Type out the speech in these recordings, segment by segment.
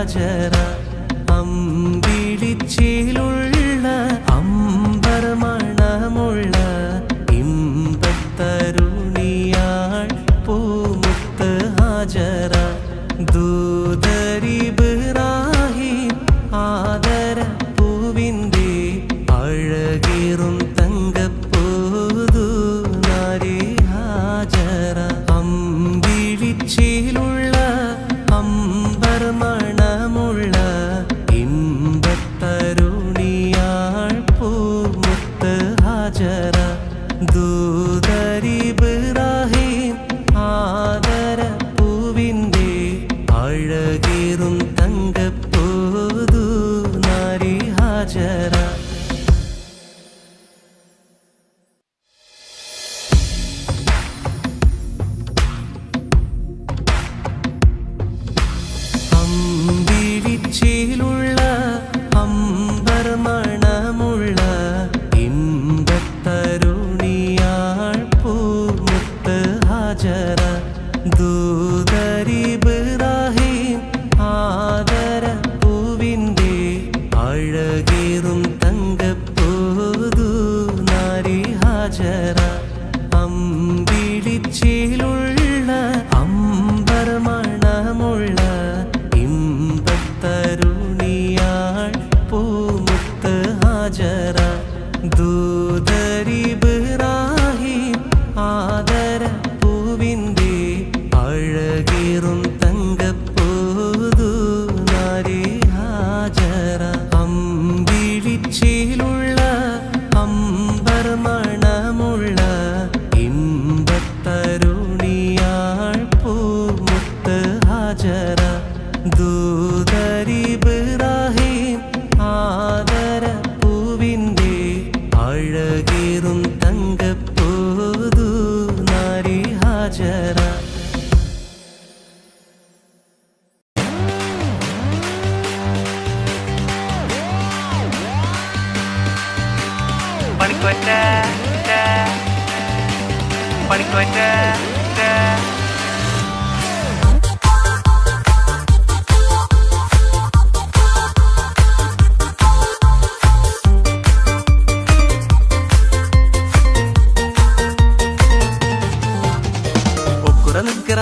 ഹാജറ അമ്പിളിച്ചേലുള്ള അമ്പർ മണമുള്ള ഇമ്പത്തരുണിയാൾ പൂമുത്ത് ഹാജറ ദൂതരിബ്രാഹിം ആദര പൂവിൻ്റെ അഴകേറും തങ്കപ്പൂതു നാരി ഹാജറ അമ്പിളിച്ചേലുള്ള അമ്പർ മണമുള്ള ഇമ്പത്തരുണിയാൾ പൂമുത്ത് ഹാജറ ദൂതരിബ്രാഹിം ആദര പൂവിൻ്റെ അഴകേറും തങ്കപ്പൂതു നാരി ഹാജറ അമ്പിളിച്ചേലുള്ള അമ്പർ മണമുള്ള ഇമ്പത്തരുണിയാൾ പൂമുത്ത് ഹാജറ ദൂതരിബ്രാഹിം ആദര പൂവിൻ്റെ അഴകേറും തങ്കപ്പൂതു നാരി ഹാജറ അമ്പിളിച്ചേലുള്ള അമ്പർ മണമുള്ള ഇമ്പത്തരുണിയാൾ പൂമുത്ത് ഹാജറ ദൂതരിബ്രാഹിം ആദര പൂവിൻ്റെ അഴകേറും തങ്കപ്പൂതു നാരി ഹാജറ അമ്പിളിച്ചേലുള്ള അമ്പർ മണമുള്ള ഇമ്പത്തരുണിയാൾ പൂമുത്ത് ഹാജറ ദൂതരിബ്രാഹിം ആദര പൂവിൻ്റെ അഴകേറും തങ്കപ്പൂതു നാരി ഹാജറ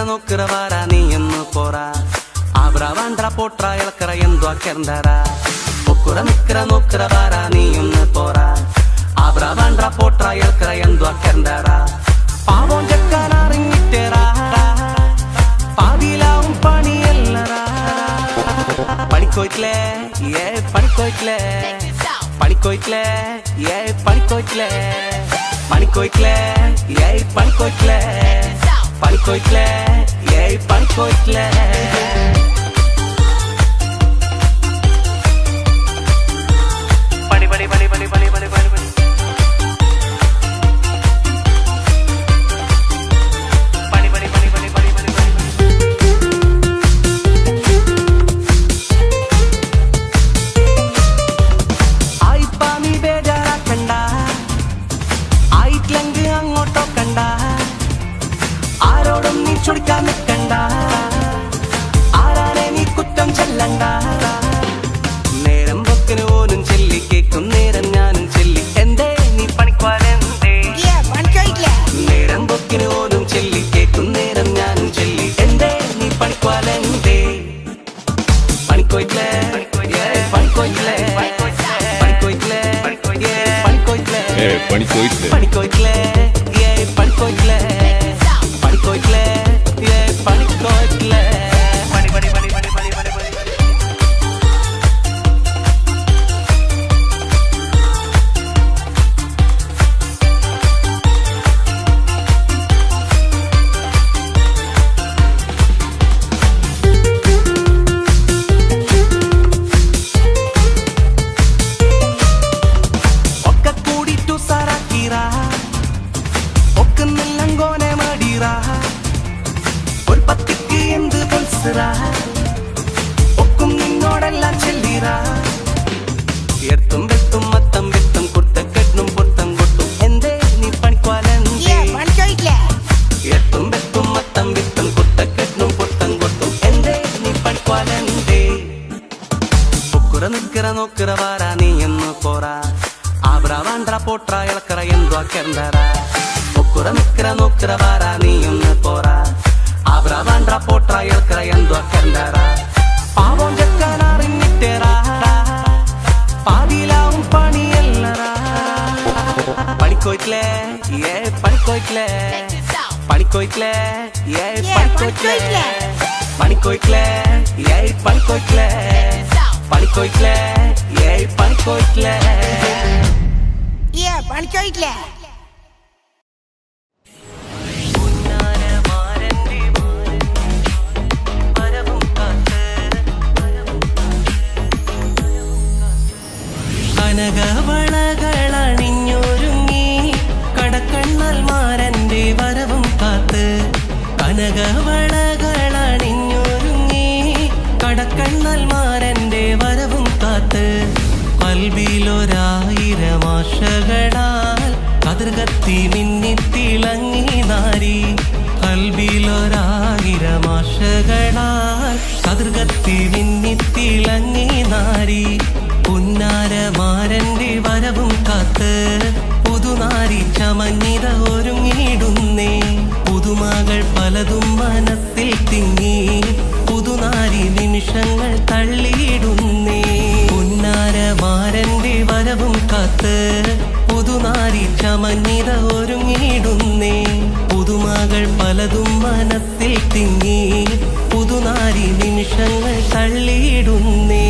നോക്കറ വാരാ നീ എന്ന് പോറാ ആബ്ര വാണ്ട്ര പോട്ര ഇളക്കറ എന്തോ അക്കരണ്ടാരാ ഒക്കുറ നിക്കറ നോക്കറ വാരാ നീ എന്ന് പോറാ ആബ്ര വാണ്ട്ര പോട്ര ഇളക്കറ എന്തോ അക്കരണ്ടാരാ പാവം ചെക്കാനറിഞ്ഞിട്ടേറാ പാതിയിലാവും പണിയല്ലറാ പണിക്കോയിട്ടില്ലേ പണിക്കോയിട്ടില്ലേ പണിക്കോയിട്ടില്ലേ പണിക്കോയിട്ടില്ലേ പണിക്കോയിട്ടില്ലേ പണിക്കോയിട്ടില്ലേ പണിക്കോയിട്ടില്ലേ പണിക്കോയിട്ടില്ലേ പണി പണി പണി പണി പണി പണി പണി പണി പണി പണി പണി പണി പണി പണി പണി ആയിപ്പാ നീ ബേജാറാക്കണ്ട ആയിട്ടില്ലെങ്കിൽ അങ്ങോട്ടോ കണ്ട ആരോടും നീ ചൊടിക്കാൻ നിൽക്കണ്ട ആരാനെ നീ കുറ്റം ചെല്ലണ്ട നേരം പൊക്കിന് പോലും ചെല്ലി കേക്കും നേരം ഞാനും ചെല്ലി എന്തേ നീ പണിക്കുവാനെന്തേ നേരം പൊക്കിന് പോലും ചെല്ലി കേക്കും നേരം ഞാനും ചെല്ലി എന്തേ നീ പണിക്കുവാനെന്തേ പണിക്കോയിട്ടില്ലേ പണിക്കോയിട്ടില്ലേ പണിക്കോയിട്ടില്ലേ പണിക്കോയിട്ടില്ലേ പണിക്കോയിട്ടില്ലേ പണിക്കോയിട്ടില്ലേ പണിക്കോയിട്ടില്ലേ പണിക്കോയിട്ടില്ലേ പണിക്കോയിട്ടില്ലേ പണി പണി പണി പണി പണി പണി പണി ഒക്കെ കൂടിട്ടു സാറാക്കീറാ ഒക്കുന്നില്ലങ്കോനെ മടീറാ ഒരു പത്തിക്ക് എന്ത് നിക്കറ നോക്കറ വാരാ നീ എന്ന് പോറാ ആബ്ര വാണ്ട്ര പോട്ര ഇളക്കറ എന്തോ കെണ്ടറ ഒക്കുറ നിക്കറ നോക്കറ വാരാ നീ എന്ന് പോറാ ആബ്ര വാണ്ട്ര പോട്ര ഇളക്കറ എന്തോ കെണ്ടറ പാവം ചെക്കനറിഞ്ഞിട്ടേറാ പാതിയിലാവും പണിയല്ലറാ പണിക്കോയിട്ടില്ലേ പണിക്കോയിട്ടില്ലേ പണിക്കോയിട്ടില്ലേ പണിക്കോയിട്ടില്ലേ പണിക്കോയിട്ടില്ലേ പണിക്കോയിട്ടില്ലേ പണിക്കോയിട്ടില്ലേ പണിക്കോയിട്ടില്ലേ പണിക്കോയിട്ടില്ലേ കനകവളകളണിഞ്ഞൊരുങ്ങി കടക്കണ്ണൽ മാരന്റെ വരവും കാത്ത് കനകവളകളണിഞ്ഞൊരുങ്ങി കടക്കണ്ണൽ മാരന്റെ വരവും കാത്ത് കൽബിലൊരായിരം ആശകളാൽ കതിർകത്തി മിന്നിത്തിളങ്ങി നാരി കൽബിലൊരായിരം ആശകളാൽ കതിർകത്തി മിന്നിത്തിളങ്ങി നാരി പുന്നാരമാരന്റെ വരവും കാത്ത് പുതുനാരി ചമഞ്ഞിത ഒരുങ്ങിടുന്നേ പുതുമകൾ പലതും മനസ്സിൽ തിങ്ങി പുതുനാരി നിമിഷങ്ങൾ തള്ളിയിടുന്നേ പുന്നാരമാരന്റെ വരവും കാത്ത് പുതുനാരി ചമഞ്ഞിത ഒരുങ്ങിടുന്നേ പുതുമകൾ പലതും മനസ്സിൽ തിങ്ങി പുതുനാരി നിമിഷങ്ങൾ തള്ളിയിടുന്നേ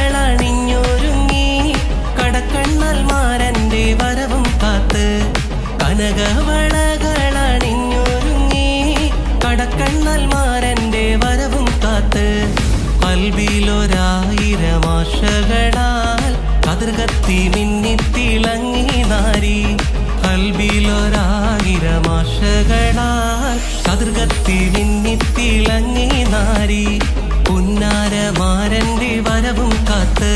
കനകവളകളണിഞ്ഞൊരുങ്ങി കടക്കണ്ണൽ മാരന്റെ വരവും കാത്ത് കനകവളകളണിഞ്ഞൊരുങ്ങി കടക്കണ്ണൽ മാരന്റെ വരവും കാത്ത് കൽബിലൊരായിരം ആശകളാൽ കതിർകത്തി മിന്നിത്തിളങ്ങി നാരി കൽബിലൊരായിരം ആശകളാൽ കതിർകത്തി മിന്നിത്തിളങ്ങി നാരി പുന്നാരമാരന്റെ വരവും കാത്ത്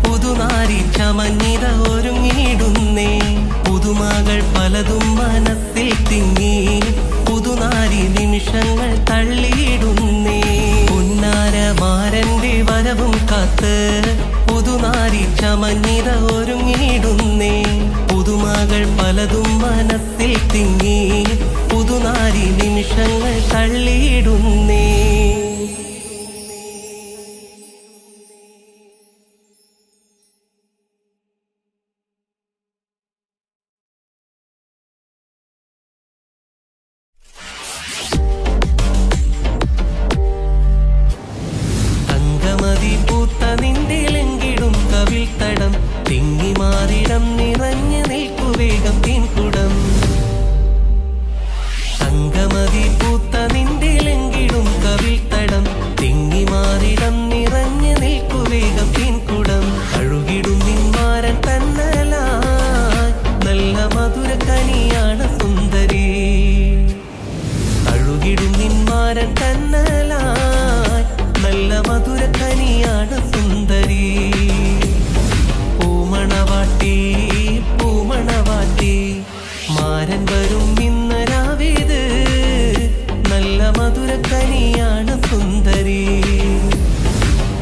പുതുനാരി ചമഞ്ഞിത ഒരുങ്ങിടുന്നേ പുതുമകൾ പലതും മനസ്സിൽ തിങ്ങി പുതുനാരി നിമിഷങ്ങൾ തള്ളിയിടുന്നേ പുന്നാരമാരന്റെ വരവും കാത്ത് പുതുനാരി ചമഞ്ഞിത ഒരുങ്ങിടുന്നേ പുതുമകൾ പലതും മനസ്സിൽ തിങ്ങി പുതുനാരി നിമിഷങ്ങൾ തള്ളിയിടുന്നേ നിന്റെലെങ്കിടും കവിൾത്തടം തിങ്ങി മാറിടം നിറഞ്ഞു നിൽക്കുവേഗം തീൻകുടം തങ്കമതി പൂത്ത നിന്റെലെങ്കിടും കവിൾത്തടം തിങ്ങി മാറിടം നിറഞ്ഞു നിൽക്കുവേഗം തീൻകുടം അഴുകിടും നിന്മാരൻ തന്നലായി നല്ല മധുര കനിയാണ് സുന്ദരി അഴുകിടും നിന്മാരൻ തന്നലായി നല്ല മധുര കനിയാണ് സുന്ദരി പൂമണവാട്ടി പൂമണവാട്ടി മാരൻ വരും ഇന്ന് രാവിത് നല്ല മധുര കനിയാണ് സുന്ദരി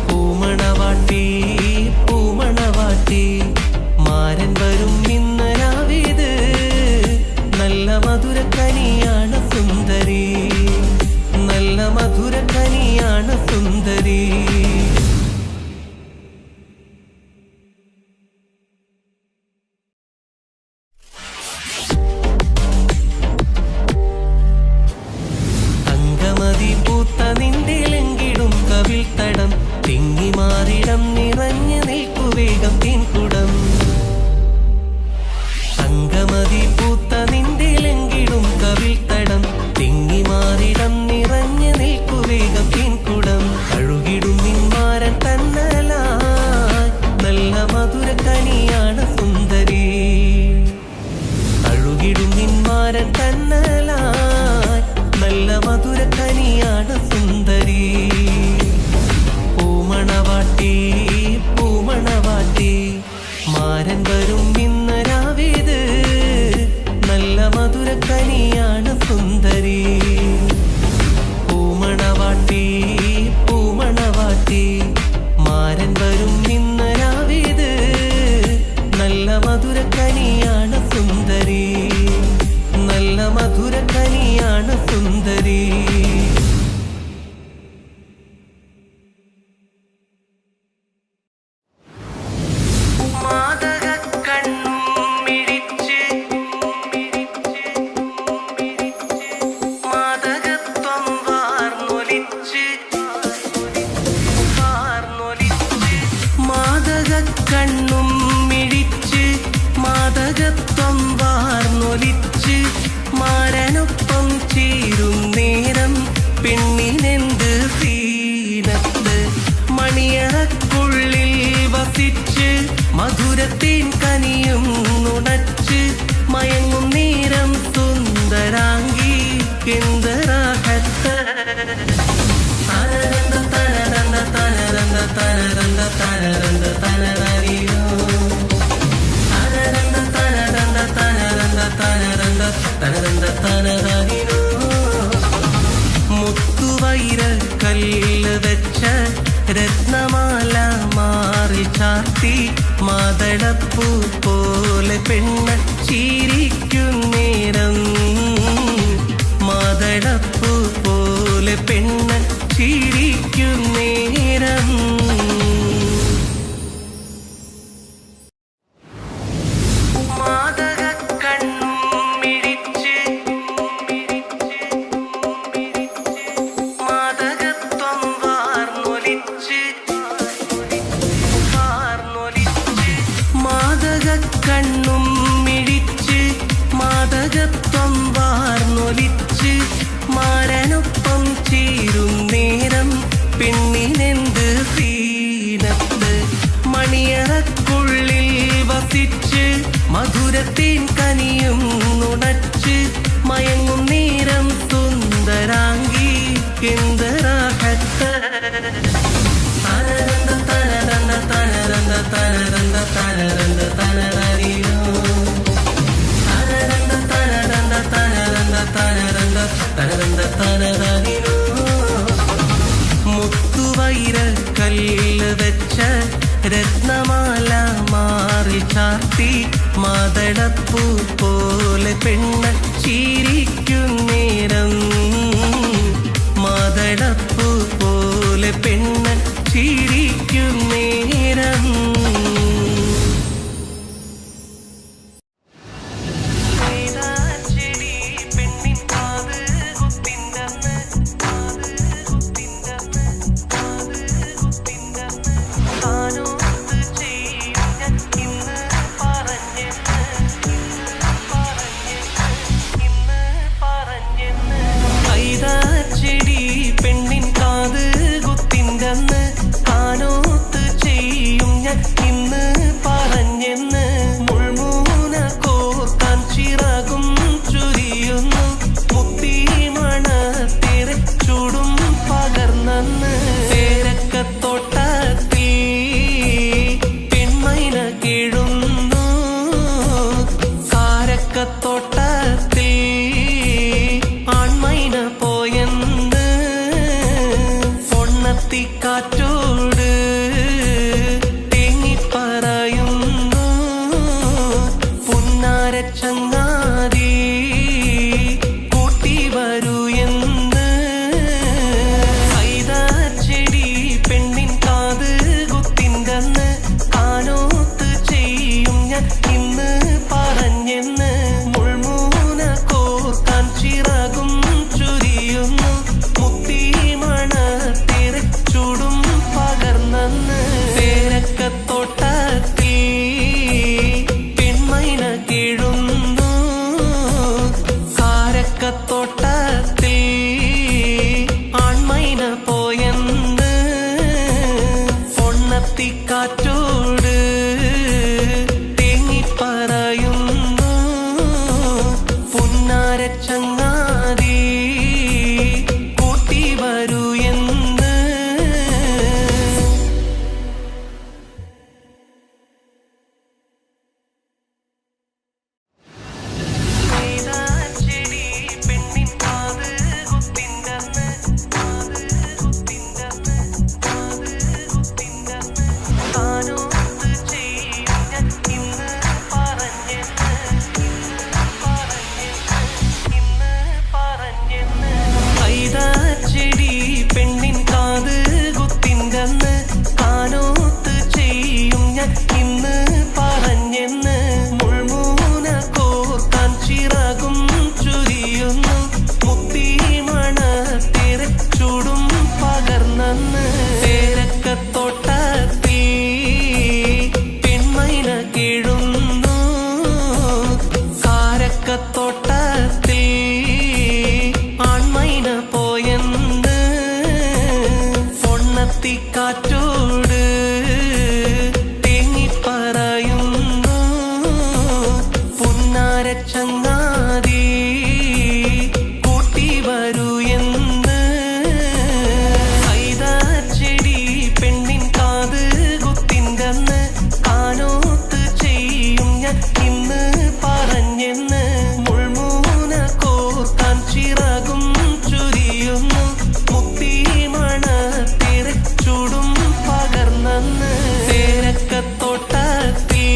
പൂമണവാട്ടി പൂമണവാട്ടി മാരൻ വരും ഇന്ന് രാവിത് നല്ല മധുര കനിയാണ് സുന്ദരി നല്ല മധുര കനിയാണ് സുന്ദരി തങ്കമതി പൂത്ത നിന്റെലെങ്കിടും കവിൾത്തടം തിങ്ങി മാറിടം നിറഞ്ഞു നിൽക്കുവേഗം തീൻകുടം തങ്കമതി പൂത്ത നിന്റെലെങ്കിടും മാരൻ തന്നലായി നല്ല മധുര കനിയാണ് സുന്ദരി. പൂമണവാട്ടി പൂമണവാട്ടി മാരൻ വരും ഇന്ന് രാവിത് നല്ല മധുര കനിയാണ് സുന്ദരി. പൂമണവാട്ടി പൂമണവാട്ടി മാരൻ വരും ഇന്ന് രാവിത് നല്ല മധുര കനിയാണ് സുന്ദരി. നല്ല മധുര കനിയാണ് സുന്ദരി. കണ്ണും മിഴിച്ച് മാതകത്വം വാർന്നൊലിച്ച് മാരനൊപ്പം ചേരും നേരം പെണ്ണിനെന്ത് സീനത്ത്. മണിയറക്കുള്ളിൽ വസിച്ച് മധുരത്തേൻ കനിയും നുണച്ച് മയങ്ങും നേരം സുന്ദരാംഗി എന്ത് റാഹത്ത്. തനരന്ത തനരന്ത തനരന്ത തനരന്ത തനരന്ത തനരരിയോ തനരന്ത തനരന്ത തനരന്ത തനരന്ത തനരന്ത തനരരിയോ. മുത്തുവൈര കല്ല് വെച്ച രത്നമാല മാറി ചാർത്തി മാതളപ്പൂ പോലെ പെണ്ണ് ചിരിക്കും നേരം. മാതളപ്പൂ പോലെ പെണ്ണ് ചിരിക്കും നേരം. കണ്ണും മിഴിച്ച് മാതകത്വം വാർന്നൊലിച്ച് മാരനൊപ്പം ചേരും നേരം പെണ്ണിനെന്ത് സീനത്ത്. മണിയറക്കുള്ളിൽ വസിച്ച് മധുരത്തേൻ കനിയും നുണച്ച് മയങ്ങും നേരം സുന്ദരാംഗി എന്ത് റാഹത്ത്. തനരന്ത തനരന്ത തനരന്ത തനരന്ത തനരന്ത തനരരിയോ തനരന്ത തനരന്ത തനരന്ത തനരന്ത തനരന്ത തനരരിയോ. മുത്തുവൈര കല്ല് വെച്ച രത്നമാല മാറി ചാർത്തി മാതളപ്പൂ പോലെ പെണ്ണ് ചിരിക്കും നേരം. മാതളപ്പൂ പോലെ പെണ്ണ് ചിരിക്കും നേരം. ചെടി പെണ്ണിൻ കാത് കുത്തിൻ്റെന്ന് കാനോത്ത് ചെയ്യും ഞാൻ ഇന്ന് പറഞ്ഞെന്ന്. മുൾമൂന കോർക്കാൻ ചിറകും ചുരിയുന്നു മുത്തി മണത്തിറെ ചൂടും പകർന്നെന്ന്. പേരക്കത്തോട്ടത്തിൽ പെൺമൈന കീഴുന്നു കാരക്കത്തോട്ടത്തിൽ ആൺമൈന പോയെന്ന്. പൊണ്ണത്തിക്കാറ്റോട് തേങ്ങിപ്പറയുന്നു പുന്നാരച്ചങ്ങാതി കൂട്ടി വരൂ എന്ന്. ചെടി പെണ്ണിൻ കാത് കുത്തിൻ്റെന്ന് കാനോത്ത് ചെയ്യും ഞാൻ ഇന്ന് പറഞ്ഞെന്ന്. മുൾമൂന ചങ്ങാതി കൂട്ടി വരൂ എന്ന് ചെടി പെണ്ണിൻ കാത് കുത്തിൻ്റന്ന് താനോത്ത് ചെയ്യും ഞാൻ ഇന്ന് പറഞ്ഞെന്ന് ചെടി പെണ്ണിൻ കാത് കുത്തിൻ്റന്ന് കാനോത്ത് ചെയ്യും ഞാൻ ഇന്ന് പറഞ്ഞെന്ന് മുൾമൂന കോർക്കാൻ ചിറകും ചുരിയുന്നു മുത്തി മണത്തിറെ ചൂടും പകർന്നു പേരക്കത്തോട്ടത്തിൽ പെൺമൈന കീഴുന്നു കാരക്കത്തോട്ടത്തിൽ ആൺമൈന പോയെന്ന് പൊണ്ണത്തിക്കാറ്റോട് തേങ്ങിപ്പറയുന്നു പുന്നാര ചങ്ങാതി കൂട്ടി വരൂ എന്ന് ചെടി പെണ്ണിൻ കാത് കുത്തിൻ്റന്ന് കാനോത്ത് ചെയ്യും ഞാൻ ഇന്ന് പറഞ്ഞെന്ന് മുൾമൂന കോർക്കാൻ ചിറകും ചുരിയുന്നു മുത്തി മണത്തിറെ ചൂടും പകർന്നു പേരക്കത്തോട്ടത്തിൽ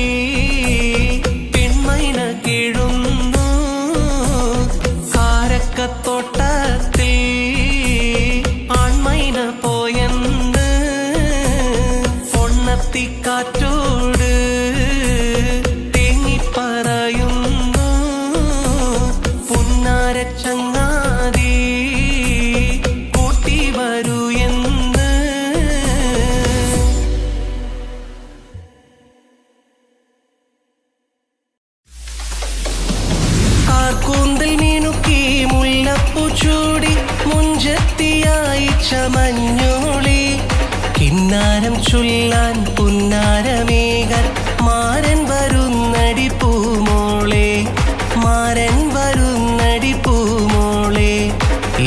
പെൺമൈന കീഴുന്നു കാരക്കത്തോട്ടത്തിൽ ആൺമൈന പോയെന്ന് പൊണ്ണത്തിക്കാറ്റോട് തേങ്ങിപ്പറയുന്നു പുന്നാര ചങ്ങാതി കൂട്ടി വരൂ എന്ന് കാർക്കൂന്തൽ മീനുക്കി മുല്ലപ്പൂ ചൂടി മുഞ്ചത്തിയായി ചമഞ്ഞോളി കിന്നാരം ചൊല്ലാൻ പുന്നാരമേകാൻ മാരൻ വരുന്നടി പൂമോളെ മാരൻ വരുന്നടി പൂമോളെ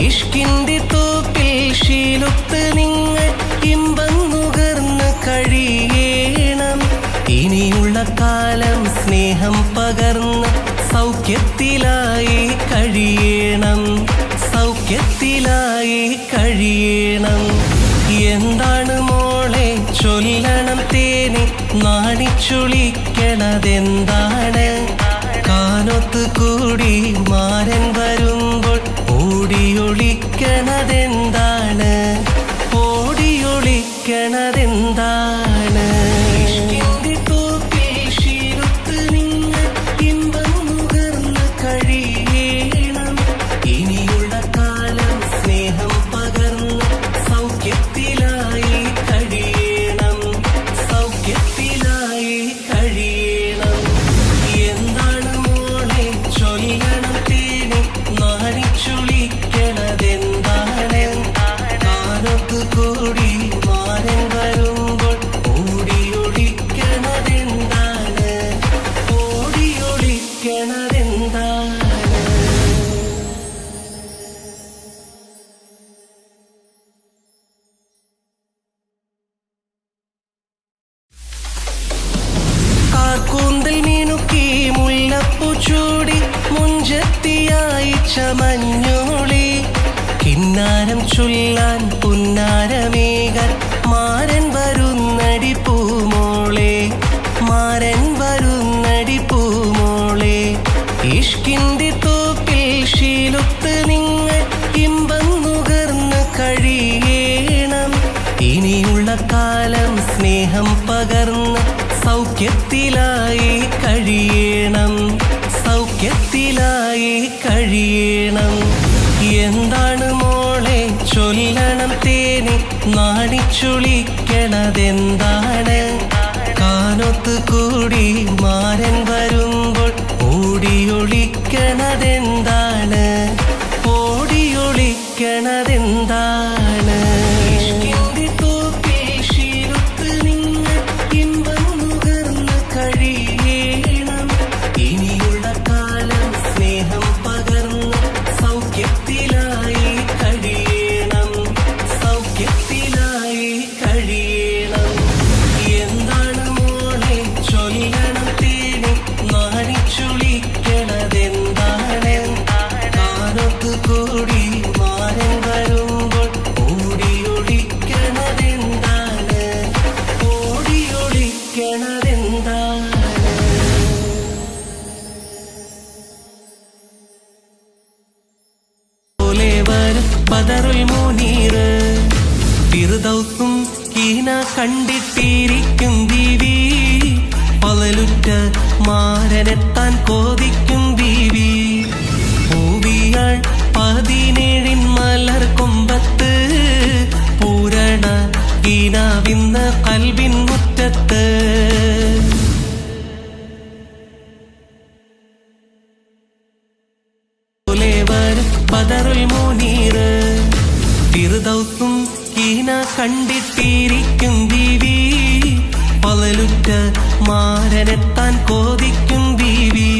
ഇഷ്കിന്റെ തോപ്പിൽ ശീലൊത്ത് നിങ്ങൾ ഇമ്പം നുകർന്ന് കഴിയണം ഇനിയുള്ള കാലം സ്നേഹം പകർന്ന് സൗഖ്യത്തിലായി കഴിയണം സൗഖ്യത്തിലായി കഴിയണം എന്താണ് മോളെ ചൊല്ലണം തേനി നാണിച്ചുളിക്കണതെന്താണ് കാനൊത്ത് കൂടി മാരൻ വരുമ്പോൾ ഓടിയൊളിക്കണതെന്താണ് ഓടിയൊളിക്കണതെന്താണ് കൂന്തൽ മീനുക്കി മുല്ലപ്പൂ ചൂടി മുഞ്ചത്തിയായി ചമഞ്ഞോളി കിന്നാരം ചൊല്ലാൻ പുന്നാരമേകാൻ മാരൻ വരുന്നടി പൂമോളെ മാരൻ വരുന്നടി പൂമോളെ ഇഷ്കിന്റെ തോപ്പിൽ ശീലൊത്ത് നിങ്ങൾ ഇമ്പം നുകർന്ന് കഴിയണം ഇനിയുള്ള കാലം സ്നേഹം പകർന്ന് സൗഖ്യത്തിലായി കഴിയണം സൗഖ്യത്തിലായി കഴിയണം എന്താണ് മോളെ ചൊല്ലണം തേനി നാണിച്ചുളിക്കണതെന്താണ് കാനൊത്ത് കൂടി മാരൻ വരുമ്പോൾ ഓടിയൊളിക്കണതെന്താണ് ഓടിയൊളിക്കണതെന്താണ് കഴിയണം ഇനിയുള്ള കാലം സ്നേഹം പകർന്ന് ബദറുൽ മുനീർ. ഫിർദൗസും കീന കണ്ടിട്ടിരിക്കും ബീവി, പലലുറ്റ മാരനെത്താൻ കോതിക്കും ബീവി. പൂവിയാൾ 17 മലർ കൊമ്പത്ത്, പൂരണ കീനാവിന്ന കൽബിൻ മുറ്റത്ത്. ബദറുൽ മുനീർ. ഫിർദൗസും കീന കണ്ടിട്ടിരിക്കും ബീവി, പലലുറ്റ മാരനെത്താൻ കോതിക്കും ബീവി.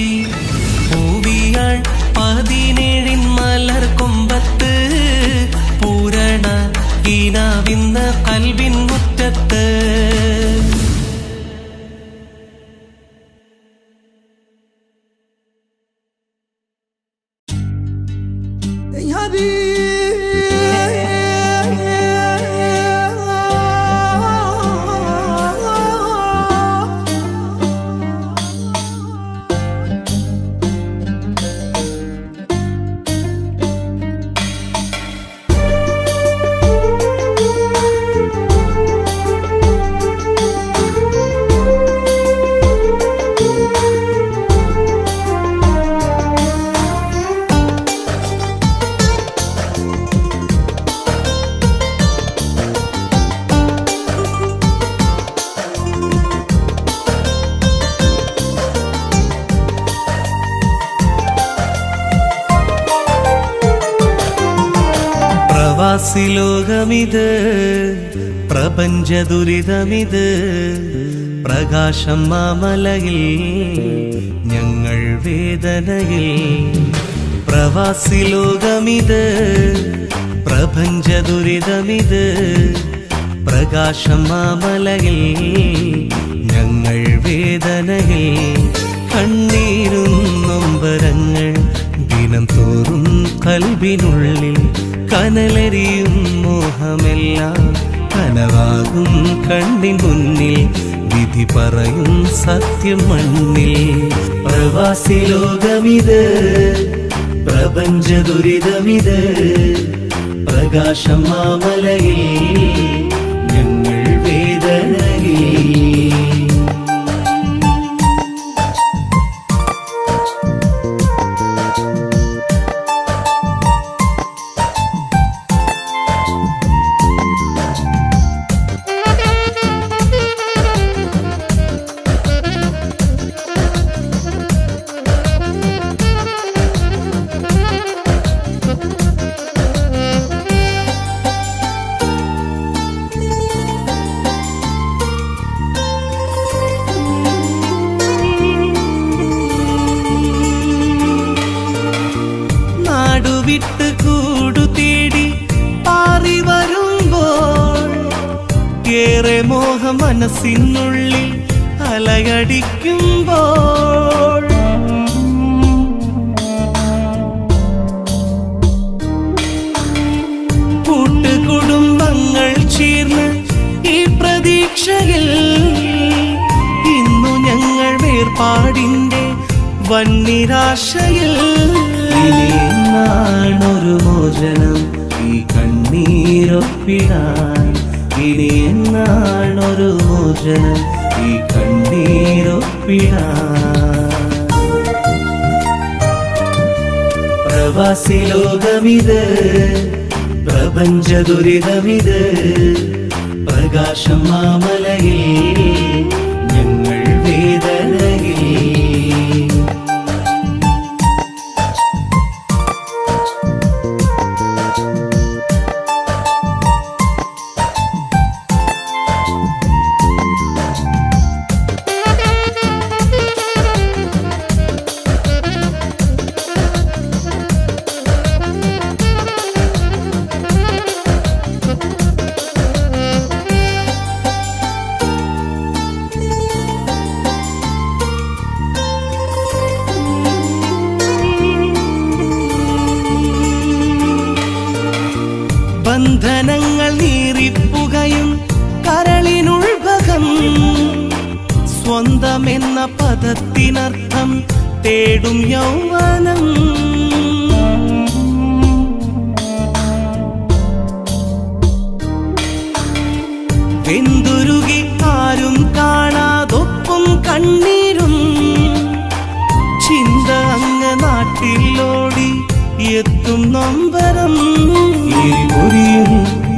പൂവിയാൾ 17 മലർ കൊമ്പത്ത്, പൂരണ കീനാവിന്ന കൽബിൻ മുറ്റത്ത്. ലോകമിത് പ്രപഞ്ച ദുരിതമിത്, പ്രകാശം മാമലയിൽ ഞങ്ങൾ വേദനയിൽ. പ്രവാസി ലോകമിത് പ്രപഞ്ച ദുരിതമിത്, പ്രകാശം മാമലയിൽ ഞങ്ങൾ വേദനയിൽ. കണ്ണീരും നൊമ്പരങ്ങൾ ദിനം തോറും കൽബിനുള്ളിൽ, കനലരിയും മോഹമെല്ലാം കനവാകും കണ്ണിൻ മുന്നിൽ. വിധി പറയും സത്യം മണ്ണിൽ. പ്രവാസി ലോകമിത് പ്രപഞ്ച ദുരിതമിത്, പ്രകാശം മാമലയിൽ ഞങ്ങൾ വേദനയിൽ. വിട്ട് കൂടു തേടി പാറി വരുമ്പോൾ, ഏറെ മോഹം മനസ്സിനുള്ളിൽ അലയടിക്കുമ്പോൾ, കൂട്ടുകുടുംബങ്ങൾ ചേർന്ന് ഈ പ്രതീക്ഷയിൽ ഇന്നു ഞങ്ങൾ വേർപാടിന്റെ വന്നിരാശയിൽ. ഇനിയെന്നാണൊരു മോചനം ഈ കണ്ണീരൊപ്പിടാൻ, ഇനിയെന്നാണൊരു മോചനം ഈ കണ്ണീരൊപ്പിടാൻ. പ്രവാസി ലോകമിത് പ്രപഞ്ച ദുരിതമിത്, പ്രകാശം മാമലയിൽ ഞങ്ങൾ വേദനയിൽ. ബന്ധനങ്ങൾ നീറിപ്പുകയും കരളിനുൾഭകം, സ്വന്തമെന്ന പദത്തിനർത്ഥം തേടും യൗവനം. എത്തും നൊമ്പരം എരിപൊരിയും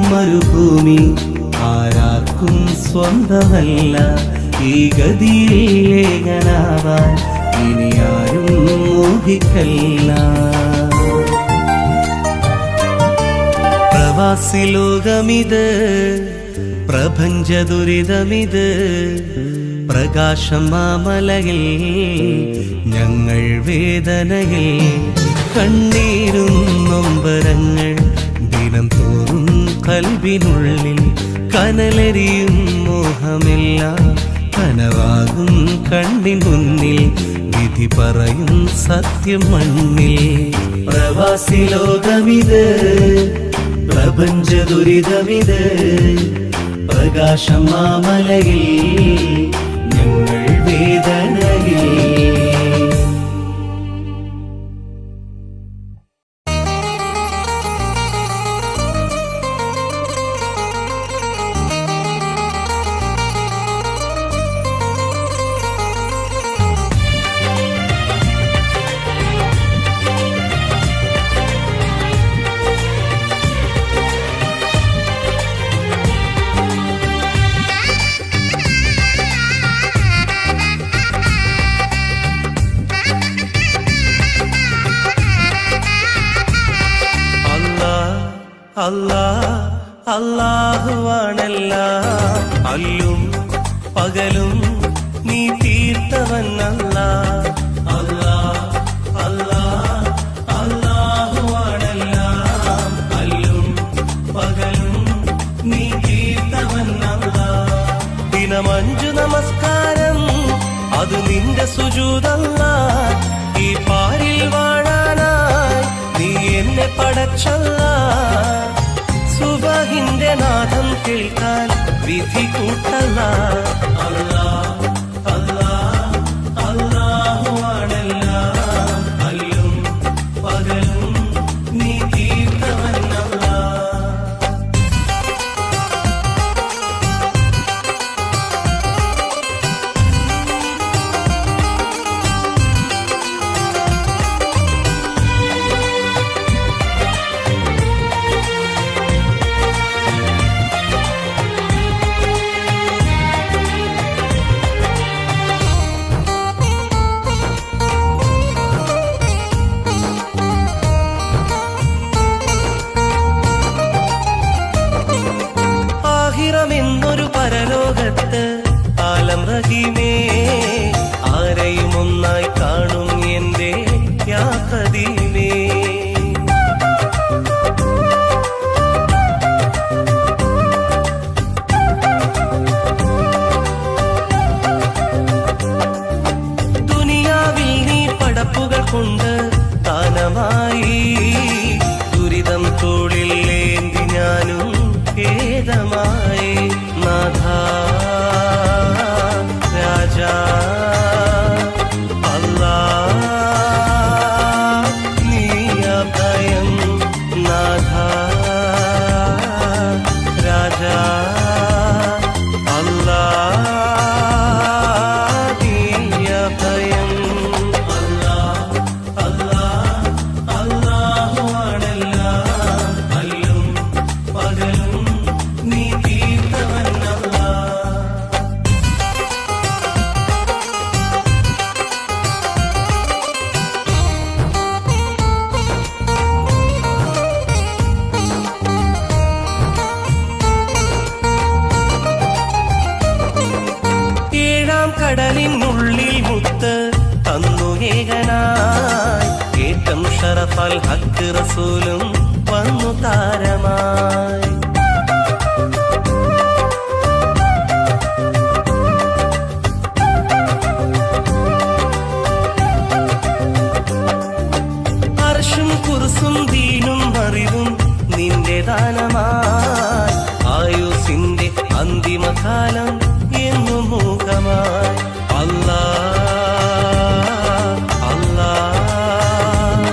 മരുഭൂമി ആരാർക്കും സ്വന്തമല്ല ഈ ഗതിയിൽ ഏകനാവാൻ ഇനി ആരും മോഹിക്കല്ല പ്രവാസി ലോകമിത് പ്രപഞ്ച ദുരിതമിത് പ്രകാശം മാമലയിൽ ഞങ്ങൾ വേദനയിൽ കണ്ണീരും നൊമ്പരങ്ങൾ ദിനം തോറും കൽവിനുള്ളിൽ കനലരിയും മോഹമെല്ലാം കനവാകും കണ്ണിൻ മുന്നിൽ വിധി പറയും സത്യം മണ്ണിൽ പ്രവാസി ലോകമിത് പ്രപഞ്ച ദുരിതമിത് പ്രകാശം മാമലയിൽ ഞങ്ങൾ വേദനയിൽ അല്ലാഹുവാണെല്ലാം അല്ലും പകലും നീ തീർത്തവനല്ല അല്ലാഹുവാണെല്ലാം അല്ലും പകലും നീ തീർത്തവനല്ല ദിനം 5 നമസ്കാരം അത് നിന്റെ സുജൂദല്ല ഈ പാരിൽ വാഴാനായി നീ എന്നെ പടച്ചല്ല സുബഹിന്റെ നാദം കേൾക്കാൻ വിധി കൂട്ടല്ല അല്ലാഹുവാണെല്ലാം അല്ലും പകലും നീ തീർത്തവനല്ല എന്നൊരു പരലോകത്ത് ആലം റഹീമേ ആരെയും ഒന്നായി കാണും എന്റെ യാ ഖദീമേ ദുനിയാവിൽ നീ പടപ്പുകൾ കൊണ്ട് ദാനമായി ദുരിതം തോളിൽ ഏന്തി ഞാനും ഖേദമായി നാഥ രാജാ അല്ലാഹ് നീ അഭയം നാഥ രാജാ അല്ലാഹ് നീ അഭയം അല്ലാഹുവാണെല്ലാം അല്ലും പകലും നീ തീർത്തവനല്ല ഏഴാം കടലിനുള്ളിൽ മുത്ത് തന്നു ഏകനായി ഏറ്റം ഷറഫൽ ഹക്ക് റസൂലും വന്നു താരമായി അർശും കുർസും ദീനും അറിവും നിന്റെ ദാനമായി ആയുസിന്റെ അന്തിമകാലം എന്നു മൂകമായി അല്ലാഹ് അല്ലാഹ്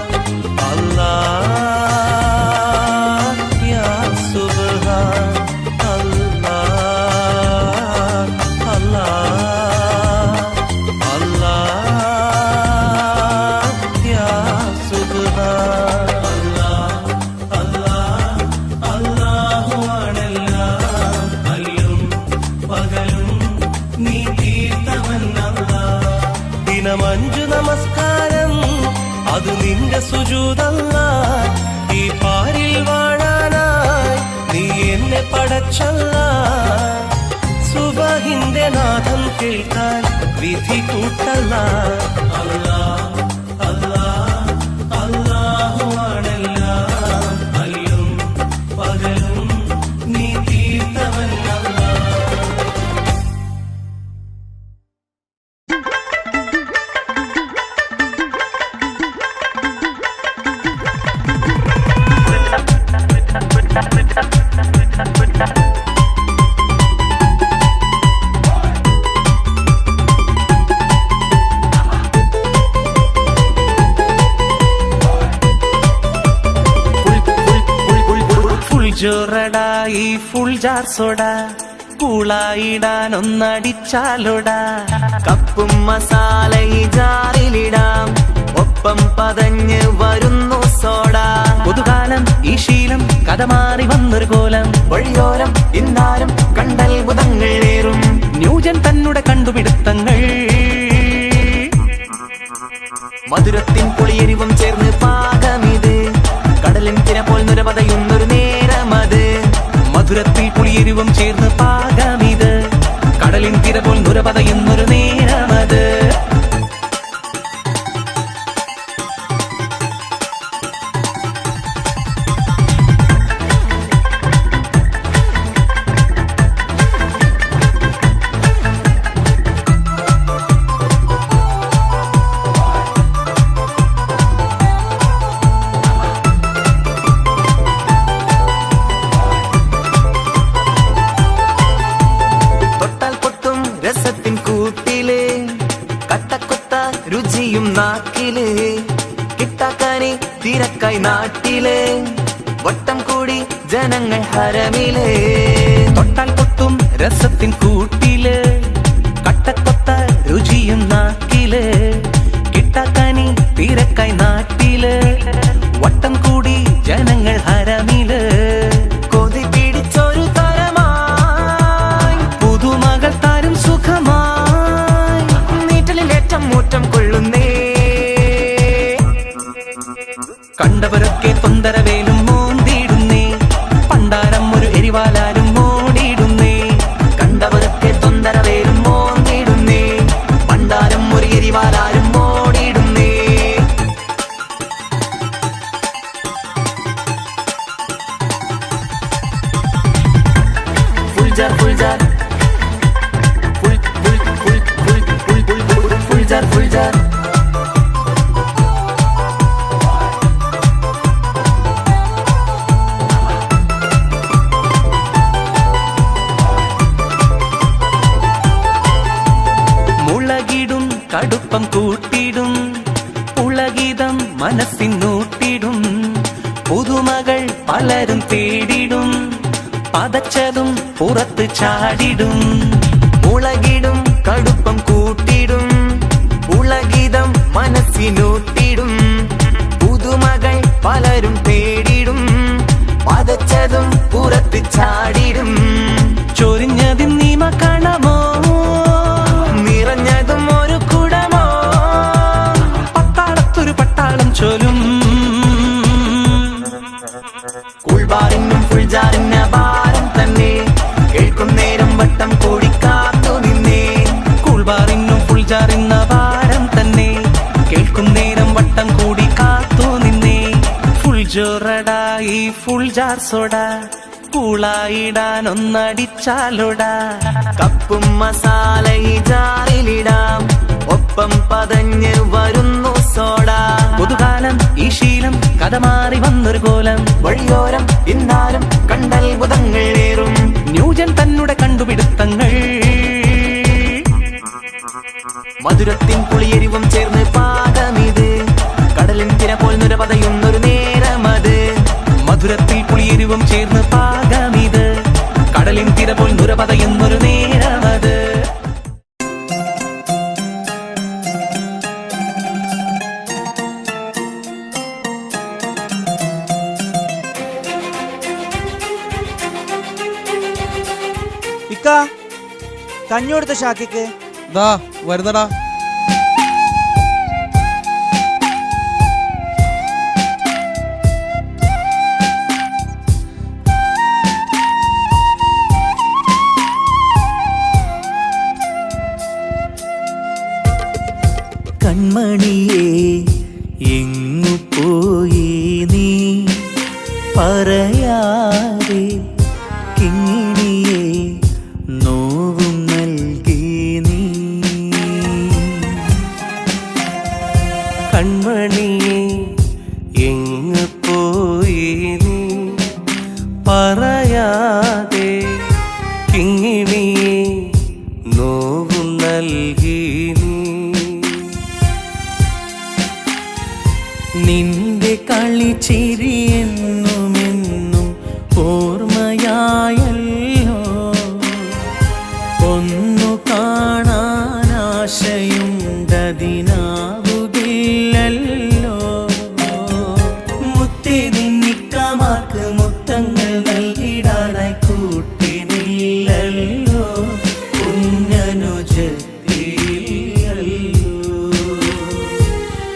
അല്ലാഹ് യാ സുബ്ഹാൻ അല്ലാഹ് അല്ലാഹ് അല്ലാഹ് യാ സുബ്ഹാൻ നിന്റെ സുജൂദല്ല. ഈ പാരിൽ വാഴാനായി നീ എന്നെ പടച്ചല്ല. സുബഹിന്റെ നാദം കേൾക്കാൻ വിധി കൂട്ടല്ല. അല്ലാഹ് അല്ലാഹ് അല്ലാഹുവാണെല്ലാം. അല്ലും പകലും നീ തീർത്തവനല്ല. ജോറടാ ഈ ഫുൾ ജാർ സോഡ കൂളായിടാൻ ഒന്നടിച്ചാലോടാ. കപ്പും മസാല ഈ ജാറിലിടാം, ഒപ്പം പതഞ്ഞ് വരുന്നു സോഡ. പുതുകാലം ഈ ശീലം കഥ മാറി വന്നൊരു കോലം. വഴിയോരം ഇന്നാരും കണ്ടത്ഭുതങ്ങളേറും. ന്യൂജൻ തന്നുടെ കണ്ടുപിടുത്തങ്ങൾ. മധുരത്തിൻ പുളിയെരിവും ചേർന്ന് പാകമിത്. കടലിൻ തിര പോൽ നുരപതയുന്നൊരു നേരമത്. മധുരത്തിൽ പുളിയെരിവും ചേർന്ന് പാകമിത്. കടലിൻ തിര പോൽ നുരപതയുന്നൊരു നേരമത്. നാക്കില് കിട്ടാക്കാനി തിരക്കായി നാട്ടില്. വട്ടം കൂടി ജനങ്ങൾ ഹരമില്. തൊട്ടാൽ പൊട്ടും രസത്തിൻ കൂട്ടില്. കട്ടക്കൊത്ത രുചിയും നാക്കില്. കിട്ടാക്കാനി തിരക്കായി നാട്ടില്. വട്ടം കൂടി ജനങ്ങൾ ഹരമില്. കൊതി പിടിച്ചൊരു തരമായി പുതുമകൾ താരും സുഖമായി. നീറ്റലിലേറ്റം മൂറ്റം കൊള്ളുന്നേ. കണ്ടവരൊക്കെ തൊന്തരവേലും മോന്തിടുന്നേ. പണ്ടാരം ഒരു എരിവാലാലും മോടിയിടുന്നേ. കണ്ടവരൊക്കെ തൊന്തരവേലും മോന്തിടുന്നേ. പണ്ടാരം ഒരു എരിവാലാരും മോടിയിടുന്നേ. Full jar full jar full full full full full full full jar full jar. കടുപ്പം കൂട്ടിടും പുളഗീതം മനസ്സിനൂട്ടിടും. പുതുമകൾ പലരും തേടിടും. പതച്ചതും പുറത്ത് ചാടിടും. മുളകിടും കടുപ്പം കൂട്ടിടും. പുളഗീതം മനസ്സിനൂട്ടിടും. പുതുമകൾ പലരും തേടിടും. പതച്ചതും പുറത്ത് ചാടിടും. ചൊരിഞ്ഞതിൻ നീമ കാണമോ? നിറഞ്ഞതും ഒരു കുടമോ? പട്ടാളത്തൊരു പട്ടാളം ചൊലും. കൂൾബാറിനും ഫുൾജാറിന് ഭാരം തന്നെ. കേൾക്കും നേരം വട്ടം കൂടി കാത്തു നിന്നേ. കൂൾബാറിനും ഫുൾജാറിന്ന ഭാരം തന്നെ. കേൾക്കും നേരം വട്ടം കൂടി കാത്തു നിന്നേ. ഫുൾ ജോറടാ ഈ ഫുൾ ജാർ സോഡ കൂളായിടാൻ ഒന്നടിച്ചാലോടാ. കപ്പും മസാല ഈ ജാറിലിടാം, ഒപ്പം പതഞ്ഞ് വരുന്നു സോഡ. പുതുകാലം ഈ ശീലം കഥ മാറി വന്നൊരു കോലം. വഴിയോരം ഇന്നാരും കണ്ടത്ഭുതങ്ങളേറും. ന്യൂജൻ തന്നുടെ കണ്ടുപിടുത്തങ്ങൾ. മധുരത്തിൻ പുളിയെരിവും ചേർന്ന് പാകമിത്. കടലിൻ തിര പോൽ നുരപതയുന്നൊരു നേരമത്. മധുരത്തിൽ പുളിയെരിവും ചേർന്ന് പാകമിത്. കടലിൻ തിര പോൽ നുരപതയുന്നൊരു നേരമത്. ഇക്ക കഞ്ഞി കൊടുത്ത ഷാക്കിക്ക് ദാ വരുന്നടാ. നീ പറയാതെ കിങ്ങിണിയെ നോവും നൽകി നീ കൺമണിയെ എങ്ങ് പോയി നീ പറയാതെ കിങ്ങിണിയെ നോവും നൽകി നീ നിന്റെ കളിച്ചിരി എന്നുമെന്നും ഓർമ്മയായല്ലോ ഒന്നു കാണാൻ ആശയുണ്ടതിനാവുകില്ലല്ലോ മുത്തേ നിന്നിക്കമാർക്ക് മുത്തങ്ങൾ നൽകിടാനായി കൂട്ടിനില്ലല്ലോ കുഞ്ഞനുജത്തില്ലല്ലോ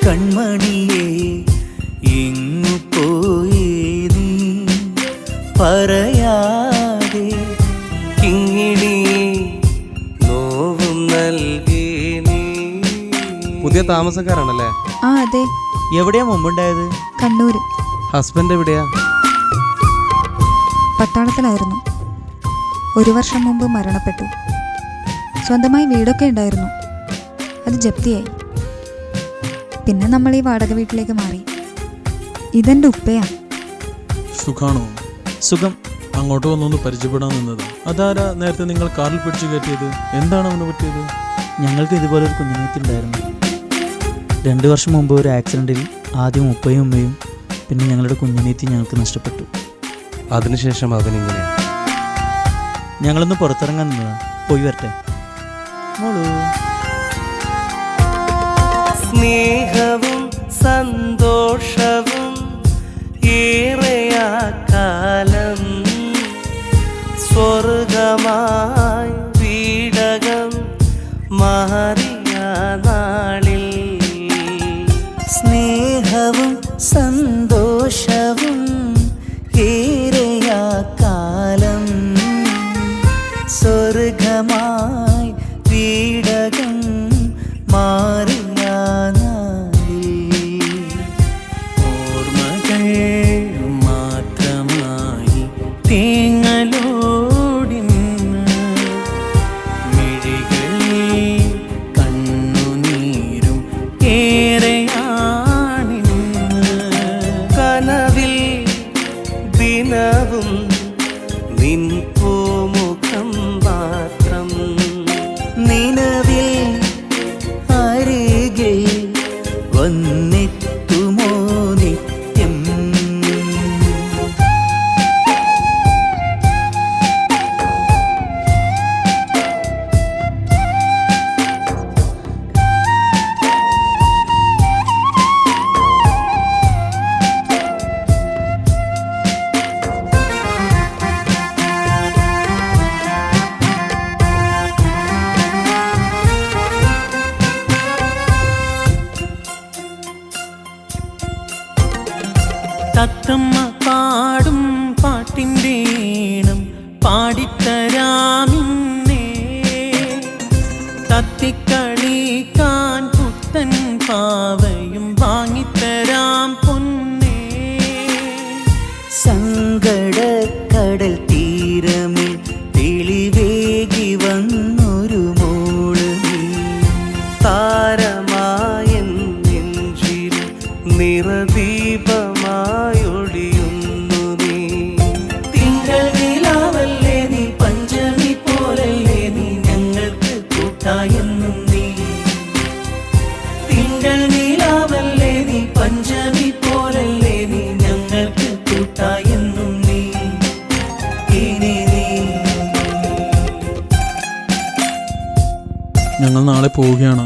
കൺമണിയെ ഇങ്ങു പോയി നീ പറയാതെ കിങ്ങിണിയെ നോവും നൽകി നീ. പുതിയ താമസക്കാരാണല്ലേ? ആ അതെ, എവിടെയാ മുമ്പുണ്ടായത്? കണ്ണൂര്. ഹസ്ബൻഡ് എവിടെയാ? പട്ടാളത്തിലായിരുന്നു. 1 വർഷം മുമ്പ് മരണപ്പെട്ടു. സ്വന്തമായി വീടൊക്കെ ഉണ്ടായിരുന്നു, അത് ജപ്തിയായി. പിന്നെ നമ്മൾ ഈ വാടക വീട്ടിലേക്ക് മാറി. ഇതെൻ്റെ ഉപ്പയാ. സുഖാണോ? സുഖം. അങ്ങോട്ട് വന്നൊന്ന് പരിചയപ്പെടാൻ നിന്നത്. അതാരാ നേരത്തെ നിങ്ങൾ കാറിൽ പിടിച്ചു കയറ്റിയത്? എന്താണ് അവന് പറ്റിയത്? ഞങ്ങൾക്ക് ഇതുപോലെ ഒരു കുഞ്ഞുമേത്തുണ്ടായിരുന്നു. 2 വർഷം മുമ്പ് ഒരു ആക്സിഡൻറ്റിൽ ആദ്യം ഉപ്പയും ഉമ്മയും പിന്നെ ഞങ്ങളുടെ കുഞ്ഞുമേത്തി ഞങ്ങൾക്ക് നഷ്ടപ്പെട്ടു. അതിനുശേഷം അവനിങ്ങനെ. ഞങ്ങളൊന്ന് പുറത്തിറങ്ങാൻ നിന്നതാ. പോയി വരട്ടെ മോളൂ. സ്നേഹവും സന്തോഷവും ഏറെയാ കാലം സ്വർഗമായി വീടകം മാറിയ നാളിൽ സ്നേഹവും സന്തോഷവും ഏറെയാ കാലം സ്വർഗമായി വീടകം മാറിയ നാളിൽ ഓർമ്മകൾ മാത്രമായി തേങ്ങലോടിന്ന് മിഴികളിൽ കണ്ണുനീരും ഏറെയാണിന്ന് കനവിൽ ദിനവും നിൻ പൂമുഖം മാത്രം നിലവിൽ അരികിൽ വന്നെത്തുമോ നിത്യം. തത്തമ്മ പാടും പാട്ടിൻ്റെ ഈണം പാടിത്തരാമിന്നേ തത്തിക്കളിക്കാൻ പുത്തൻ പാവയും വാങ്ങിത്തരാം പൊന്നേ. സങ്കടക്കടൽ തീരമിൽ തെളിവേകി വന്നൊരു മോള് നീ താരമായ നെഞ്ചിൽ നിറദീപമായൊളിയുന്നു നീ. തിങ്കൾ നിലാവല്ലേ നീ, പഞ്ചമി പോലല്ലേ നീ, ഞങ്ങൾക്ക് കൂട്ടായെന്നും നീ. തിങ്കൾ നിലാവല്ലേ നീ, പഞ്ചമി പോലല്ലേ നീ, ഞങ്ങൾക്ക് കൂട്ടായെന്നും നീ. ഇനി നീ ഞങ്ങൾ നാളെ പോവുകയാണ്.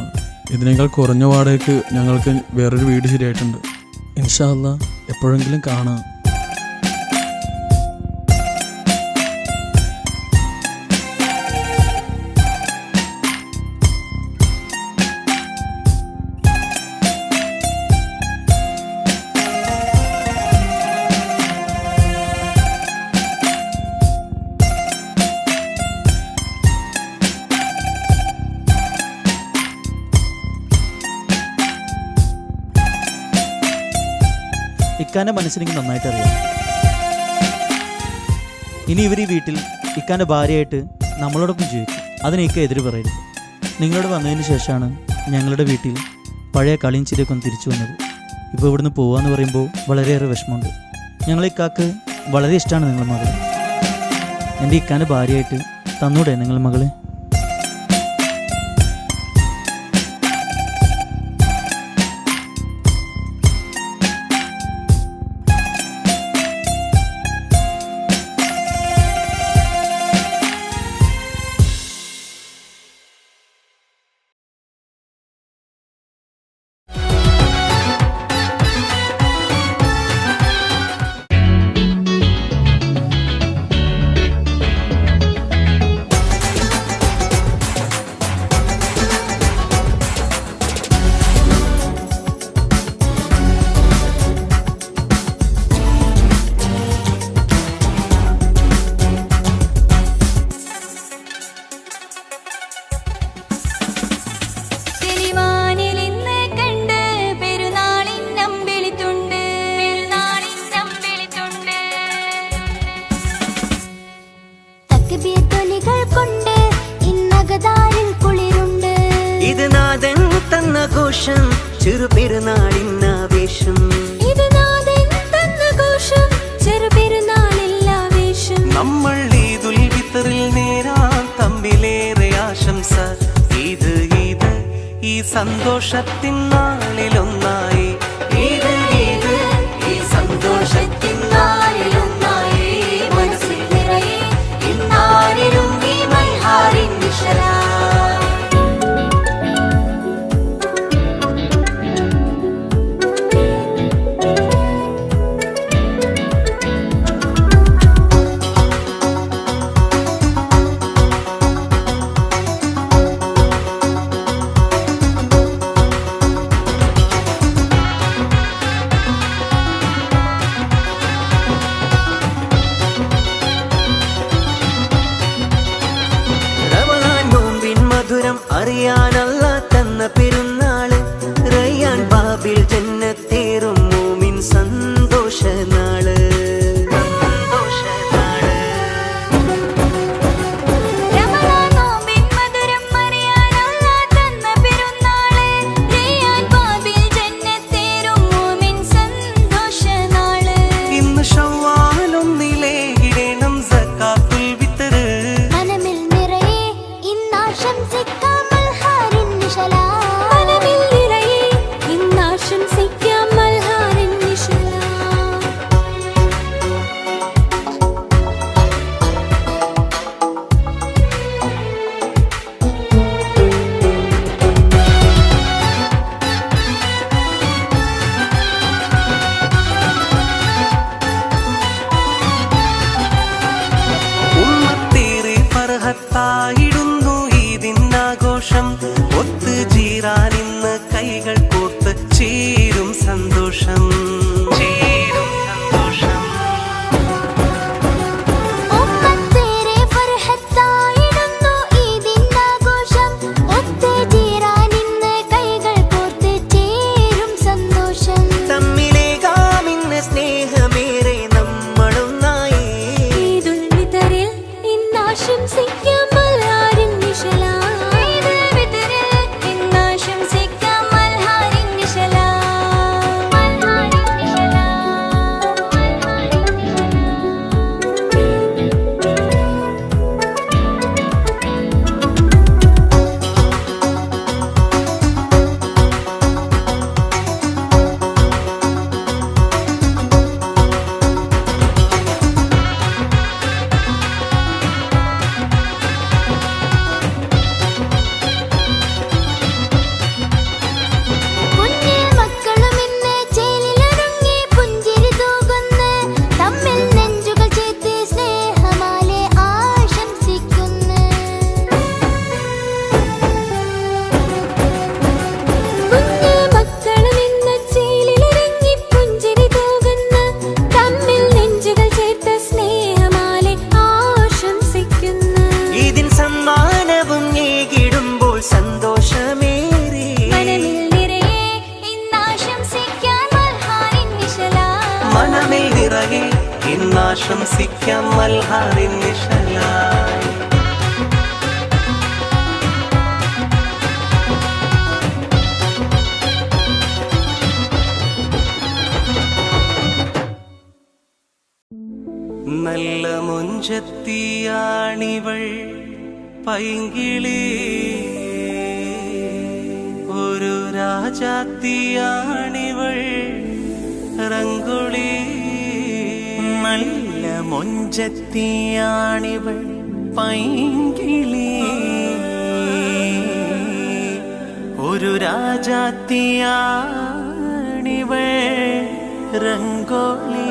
ഇതിനേക്കാൾ കുറഞ്ഞ വാടകയ്ക്ക് ഞങ്ങൾക്ക് വേറൊരു വീട് ശരിയായിട്ടുണ്ട്. ഇൻഷാ അല്ലാ എപ്പോഴെങ്കിലും കാണാം. ഇക്കാൻ്റെ മനസ്സിലെങ്കിൽ നന്നായിട്ട് അറിയാം. ഇനി ഇവർ ഈ വീട്ടിൽ ഇക്കാൻ്റെ ഭാര്യയായിട്ട് നമ്മളോടൊപ്പം ജീവിക്കും. അതിന് ഇക്ക എതിര് പറയരുത്. നിങ്ങളോട് വന്നതിന് ശേഷമാണ് ഞങ്ങളുടെ വീട്ടിൽ പഴയ കളിയും ചിരിയൊക്കെ ഒന്ന് തിരിച്ചു വന്നത്. ഇപ്പോൾ ഇവിടുന്ന് പോവാന്ന് പറയുമ്പോൾ വളരെയേറെ വിഷമമുണ്ട്. ഞങ്ങളെ ഇക്കാക്ക് വളരെ ഇഷ്ടമാണ് നിങ്ങളുടെ മകളെ. എൻ്റെ ഇക്കാൻ്റെ ഭാര്യയായിട്ട് തന്നൂടെ നിങ്ങളുടെ മകളെ? ഇത് നാഥൻ തന്നഘോഷം ചെറുപെരുന്നാളിന്നാവേശം. നമ്മൾ ഈദുൽ ഫിത്തറിൽ നേരാം തമ്മിലേറെ ആശംസ. ഇത് ഈ സന്തോഷത്തിൻ നാളിലൊന്നായി. ഇത് ഈ സന്തോഷത്തിൻ നാളിലൊന്നായി. മനസ്സിൽ നിറയെ ഇന്നാരിലും ഈ മൽഹാറിൻ നിശലാ. അറിയാനല്ല തന്ന പെരുന്നാള്. റയ്യാൻ ബാബിൽ ജന്നത്തേറും മൂമിൻ സന്തോഷനാള്. ഇന്ന് ശവ്വാലൊന്നിലെ ഇടണം സക്കാത്തുൽ ഫിത്തറ്. ായിടുന്നു ഈദിനാഘോഷം. ഒത്ത് ജീറാനിന്ന് കൈകൾ കോർത്ത് ചേരും സന്തോഷം. തമ്മിലേകാമിന്ന സ്നേഹമേറെ നമ്മളൊന്നായി. ആശംസിക്കാം മൽഹാറിൻ നിശലാ. ഈദുൽ ഫിത്തറിൽ ഇന്നാശംസിക്കാം മൽഹാറിൻ നിശലാ. നിറയെ ഇന്നാശംസിക്കാം മൽഹാറിൻ നിഴലായി. നല്ല മുഞ്ചത്തിയാണിവൾ പൈങ്കിളി, ഒരു രാജാത്തിയാണിവൾ റംഗുളി. നല്ല മുഞ്ചത്തിയാണിവൾ പൈങ്കിളി, ഒരു രാജാത്തിയാണിവൾ റംഗോളി.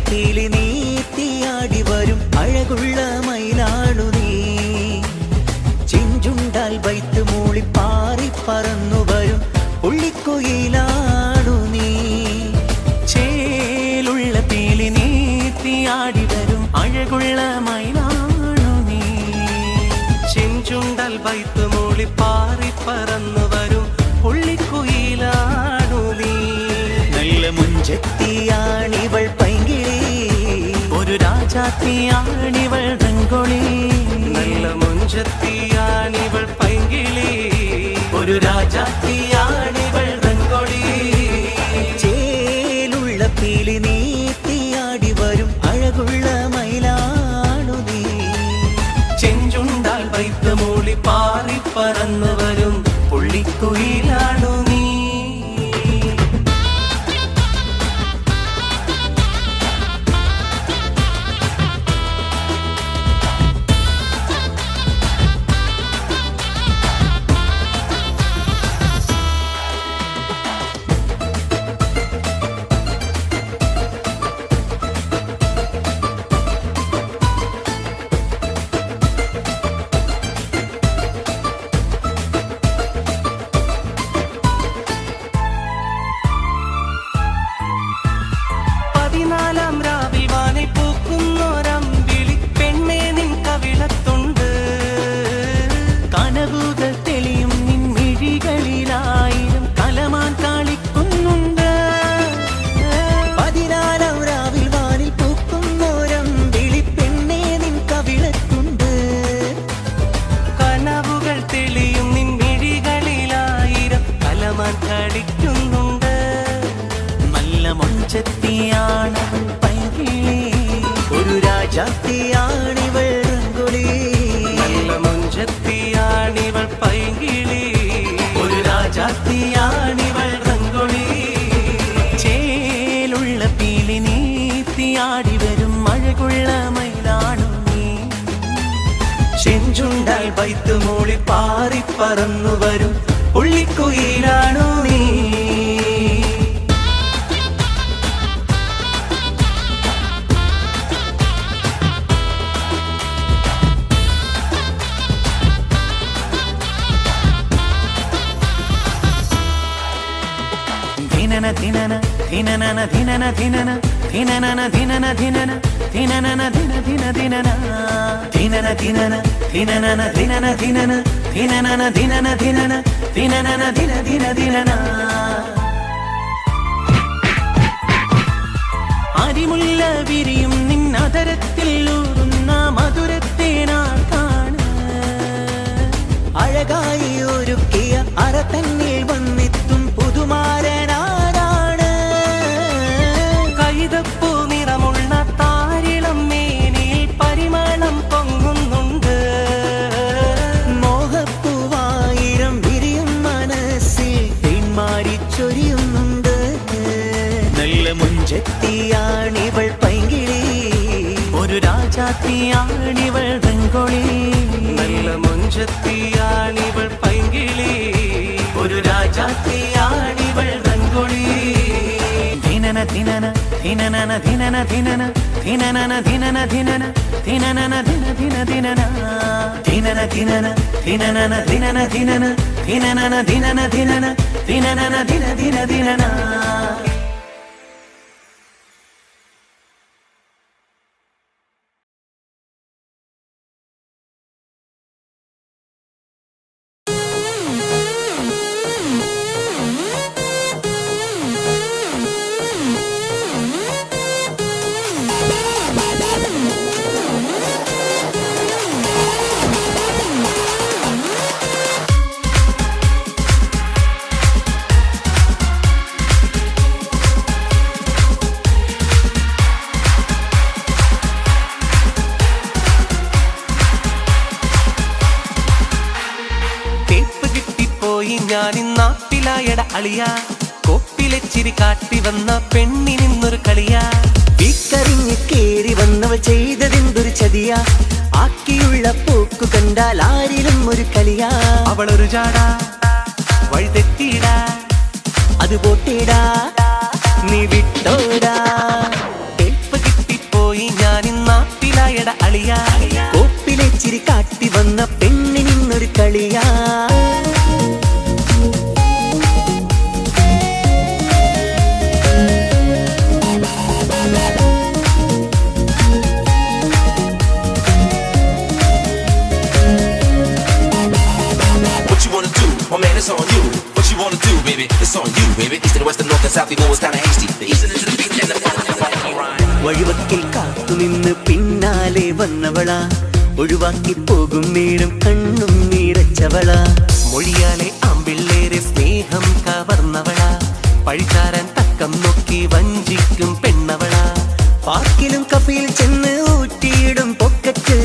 പീലി നീത്തിയാടി വരും അഴകുള്ള മയിലാണു നീ, ചിഞ്ചുണ്ടാൽ ബൈത്ത് മൂളി പാറി പറന്നു വരും പുള്ളിക്കുയിലാണു നീ. ചേലുള്ള പീലി നീത്തിയാടി വരും അഴകുള്ള മയിലാണു നീ, ചിഞ്ചുണ്ടാൽ ബൈത്ത് മൂളി പാറി പറന്നു വരും പുള്ളിക്കുയിലാണു നീ. നല്ല മുഞ്ചത്തിയാണിവൾ പൈങ്കിളി, ഒരു രാജാത്തിയാണിവൾ റംഗോളി. നല്ല മുഞ്ചത്തിയാണിവൾ പൈങ്കിളി, ഒരു രാജാത്തിയാണിവൾ റംഗോളി. ചേലുള്ള പീലി നീത്തിയാടി വരും അഴകുള്ള മയിലാണു നീ, ചെഞ്ചുണ്ടാൽ വൈത്ത് മൂളി പാറി പറന്നു വരും പുള്ളിക്കുയിലാണു നീ. മുഞ്ചത്തിയാണവൾ പൈങ്കിളി, ഒരു രാജാത്തിയാണിവൾ റംഗോളി. നല്ല മുഞ്ചത്തിയാണിവൾ പൈങ്കിളി, ഒരു രാജാത്തിയാണിവൾ റംഗോളി. ചേലുള്ള പീലി നീത്തിയാടി വരും അഴകുള്ള മയിലാണു നീ, ചെഞ്ചുണ്ടാൽ ബൈത്ത് മൂളി പാറി പറന്നു വരും പുള്ളിക്കുയിലാണു നീ. ധിനന ധിനന ധിനനന ധിനന ധിനന ധിനനന ധിനന ധിനന ധിനനന ധിന ധിന ധിനന ധിനന ധിനന ധിനനന ധിനന ധിനന ധിനനന ധിനന ധിനന ധിനനന ധിന ധിന ധിനന. അരിമുല്ല വിരിയും നിന്നതരത്തിൽ ഊറുന്ന മധുരത്തേനാൾ കാണ്, അഴകായി ഒരുക്കിയ അറ തന്നിൽ വന്നെത്തും പുതുമാരനാരാണ്. കൈതപ്പൂ നിറമുള്ള താരിളം മേനിൽ പരിമളം പൊങ്ങുന്നുണ്ട്, മോഹപ്പൂവായിരം വിരിയും മനസ്സിൽ തേന്മാരി ചൊരിയുന്നുണ്ട്. നല്ല മുഞ്ചത്തിയാണിവൾ പൈങ്കിളി, ഒരു രാജാത്തിയാണിവൾ റംഗോളി. നല്ല മുഞ്ചത്തിയാണിവൾ പൈങ്കിളി, ഒരു രാജാത്തിയാണിവൾ റംഗോളി. ധിനന ധിനന ധിനന ധിനന ധിനന ധിനന ധിനന ധിനന ധിന ധിന ധിനന ധിനന ധിനന ധിനന ധിനന ധിനന ധിനന ധിനന ധിനന ധിനന ധിന ധിന ധിനന. ഞാനിന്നാപ്പിലായട അളിയ കോപ്പിലെ ചിരി കാട്ടി വന്ന പെണ്ണിനിന്നൊരു കളിയാ വീക്കറിഞ്ഞ് കേറി വന്നവൾ ചെയ്തതെന്തൊരു ചതിയാ ആക്കിയുള്ള പോക്കു കണ്ടാൽ ആരിലും ഒരു കളിയാ അവളൊരു ജാടാ വഴി തെറ്റിയിടാ അത് പോട്ടേടാ നീ വിട്ടോടാ തേപ്പ് കിട്ടിപ്പോയി ഞാനിന്നാപ്പിലായട അളിയ കോപ്പിലെ ചിരി കാട്ടി വന്ന പെണ്ണിനിന്നൊരു കളിയാ My man, it's on you. What you wanna do, baby? It's on you, baby. East and west and north and south, you know it's kinda hasty. The east and to the beat and the വഴിവക്കിൽ കാത്തുനിന്ന് പിന്നാലെ വന്നവളാ ഒഴിവാക്കി പോകും നേരം കണ്ണും നിറച്ചവളാ മൊഴിയാലെ ആമ്പിള്ളേരെ സ്നേഹം കവർന്നവളാ പഴിചാരാൻ തക്കം നോക്കി വഞ്ചിക്കും പെണ്ണവളാ പാർക്കിലും കഫയിൽ ചെന്ന് ഊറ്റിയിടും പൊക്കറ്റ്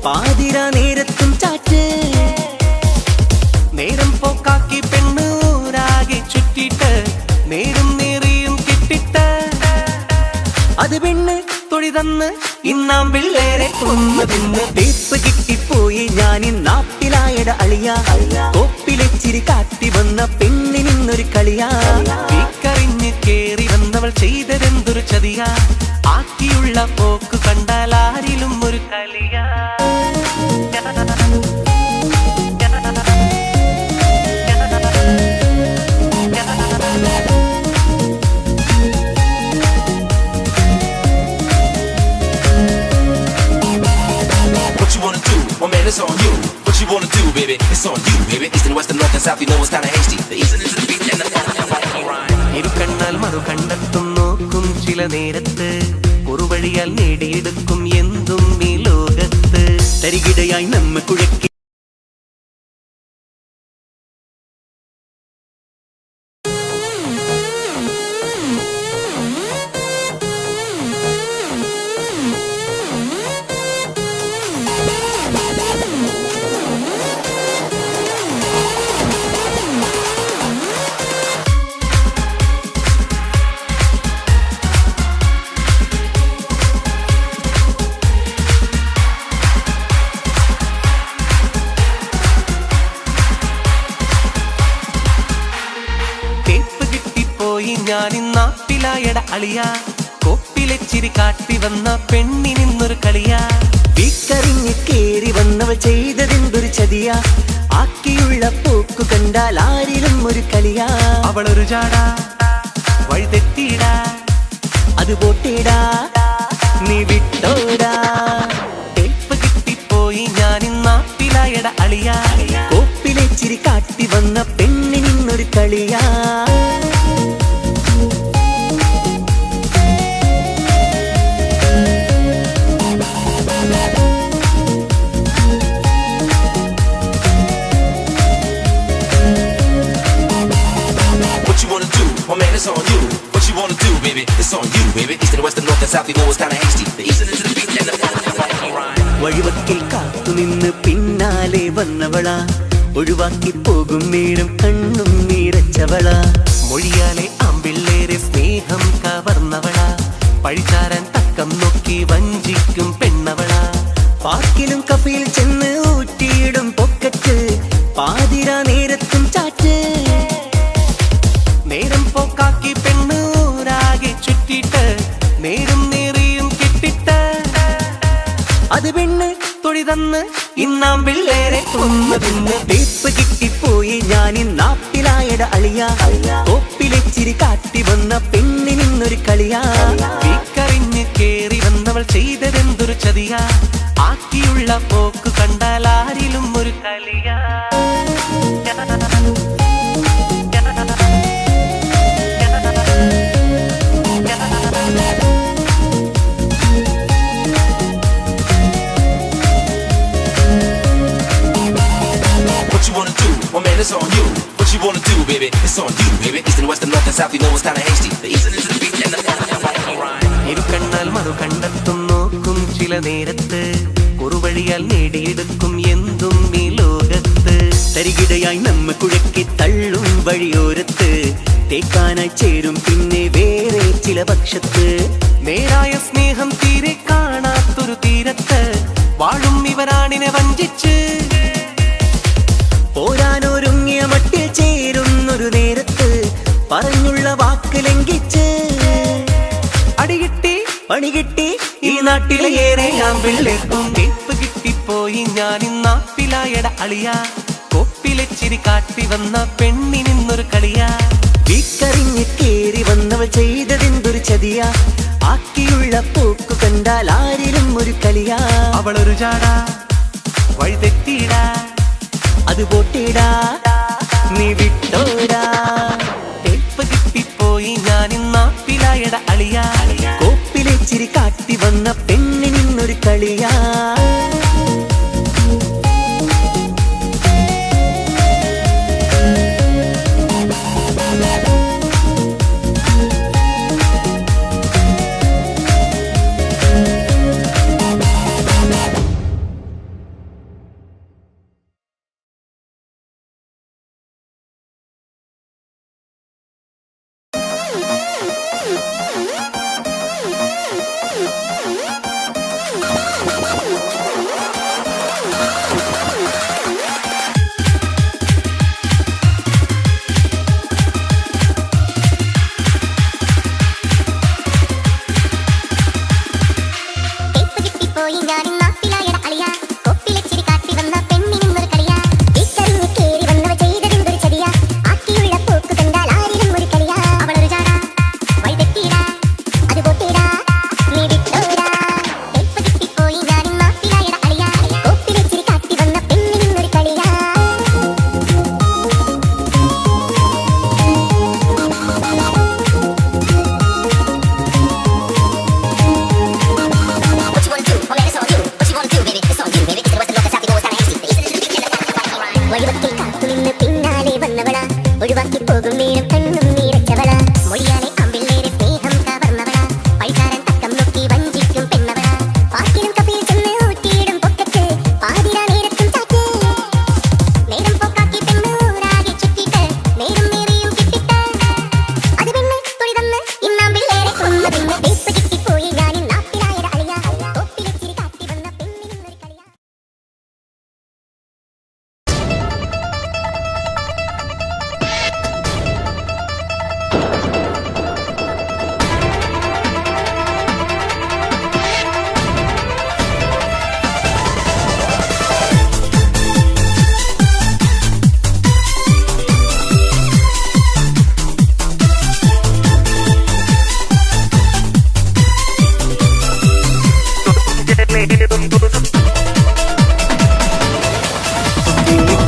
പാതിരാ നേരത്തും ചാറ്റ് നേരം പോക്കാക്കി പെണ്ണ് ഊരാകെ ചുറ്റിട്ട് നേരും നേറിയും കിട്ടിട്ട് അത് പെണ്ണ് തൊഴി തന്ന് ഇന്നാം പിള്ളേരെ കൊന്നു തിന്ന് തേപ്പ് കിട്ടിപ്പോയി ഞാൻ നാട്ടിലായട അളിയ കോപ്പിലെ ചിരി കാട്ടി വന്ന പെണ്ണിനിന്നൊരു കളിയാ വീക്കറിഞ്ഞ് കേറി വന്നവൾ ചെയ്തതെന്തൊരു ചതിയാ ആക്കിയുള്ള പോക്ക് കണ്ടാൽ ആരിലും ഒരു കളിയാ My man, it's on you. What you wanna do, baby? It's on you, baby. East and west and north and south, you know it's kinda hasty. The east and to the beat and the ഇരു കണ്ണാൽ മറു കണ്ടെത്തും നോക്കും ചില നേരത്ത് കുറുവഴിയാൽ നേടിയെടുക്കും എന്തും ഈ ലോകത്ത് തരികിടയായി നമ്മ കുഴക്കി ഞാനിന്നാപ്പിലായട അളിയ കോപ്പിലെ ചിരി കാട്ടി വന്ന പെണ്ണിനിന്നൊരു കളിയാ വീക്കറിഞ്ഞ് കേറി വന്നവൾ ചെയ്തതെന്തൊരു ചതിയാ ആക്കിയുള്ള പോക്കു കണ്ടാൽ ആരിലും ഒരു കളിയാ അവളൊരു ജാടാ വഴി തെറ്റിയിടാ അത് പോട്ടേടാ നീ വിട്ടോടാ തേപ്പ് കിട്ടിപ്പോയി ഞാനിന്നാപ്പിലായട അളിയ കോപ്പിലെ ചിരി കാട്ടി വന്ന പെണ്ണിനിന്നൊരു കളിയാ My man, it's on you. What you wanna do, baby? It's on you, baby. East and west and north and south, you know it's kinda hasty. The east and to the beat and the വഴിവക്കിൽ കാത്തുനിന്ന് പിന്നാലെ വന്നവളാ ഒഴിവാക്കി പോകും നേരം കണ്ണും നിറച്ചവളാ മൊഴിയാലെ ആമ്പിള്ളേരെ സ്നേഹം കവർന്നവളാ പഴിചാരാൻ തക്കം നോക്കി വഞ്ചിക്കും പെണ്ണവളാ പാർക്കിലും കഫയിൽ ചെന്ന് ഊറ്റിയിടും പൊക്കറ്റ് പാതിരാ നേരത്തും ചാറ്റ് നേരം പോക്കാക്കി പെണ്ണ് ഊരാകെ ചുറ്റി അത് പെണ്ണ് തൊഴി തന്ന് ഇന്നാം പിള്ളേരെ കൊന്നു തിന്ന് വേപ്പ് കിട്ടിപ്പോയി ഞാൻ നാട്ടിലായട അളിയ കോപ്പിലെച്ചിരി കാട്ടി വന്ന പെണ്ണിനിന്നൊരു കളിയാ വീക്കറിഞ്ഞ് കേറി വന്നവൾ ചെയ്തതെന്തൊരു ചതിയാ ആക്കിയുള്ള പോക്ക് കണ്ടാൽ ആരിലും ഒരു കളിയാ What you wanna do? Oh man, it's on you. What you wanna do, baby? It's on you, baby. East and west and north and south, you know it's kinda hasty. The east and to the beat and the ഇരു കണ്ണാൽ മറു കണ്ടെത്തും നോക്കും ചില നേരത്ത് കുറുവഴിയാൽ നേടിയെടുക്കും എന്തും ഈ ലോകത്ത് തരികിടയായി നമ്മ കുഴക്കി തള്ളും വഴിയോരത്ത് തേക്കാനായി ചേരും പിന്നെ വേറെ ചില പക്ഷത്ത് നേരായ സ്നേഹം തീരെ കാണാത്തൊരു തീരത്ത് വാഴും ഇവരാണിനെ വഞ്ചിച്ച് പോരാനൊരുങ്ങിയ മട്ടിൽ ചേരുന്നൊരു നേരത്ത് പറഞ്ഞുള്ള വാക്ക് ലംഘിച്ച് അടികിട്ടി പണി കിട്ടി ഈ നാട്ടിലെ ഏറെ ആമ്പിള്ളേർക്കും കേപ്പ് കിട്ടിപ്പോയി ഞാൻ ഇന്നാപ്പിലായട അളിയ കൊപ്പിലെച്ചിരി കാട്ടി വന്ന പെണ്ണിനിന്നൊരു കളിയാ വീക്കറിഞ്ഞ് കേറി വന്നവൾ ചെയ്തതെന്തൊരു ചതിയാ ആക്കിയുള്ള പോക്കു കണ്ടാൽ ആരിലും ഒരു കളിയാ അവളൊരു ചാടാ വഴി തെറ്റിയിടാ അത് പോട്ടിടാ നീ വിട്ടോടാ കേപ്പ് കിട്ടിപ്പോയി ഞാൻ ഇന്നാപ്പിലായട അളിയ കോപ്പിലെച്ചിരി കാട്ടി വന്ന പെണ്ണിനിന്നൊരു കളിയാ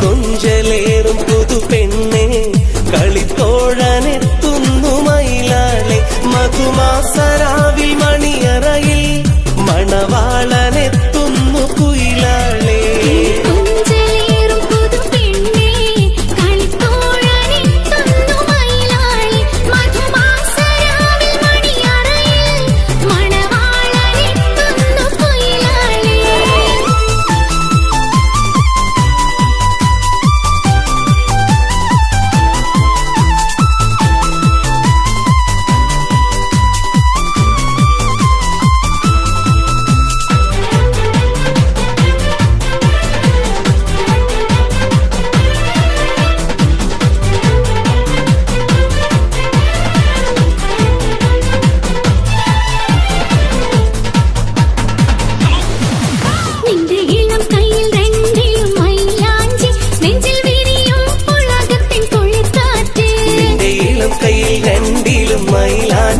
കൊഞ്ചലേറും പുതു പെണ്ണെ കളിത്തോഴനെത്തുന്നു മയിലാളെ മധുമാസരാവിൽ മണിയറയിൽ മണവാളനെത്തുന്നു കുയിലാളെ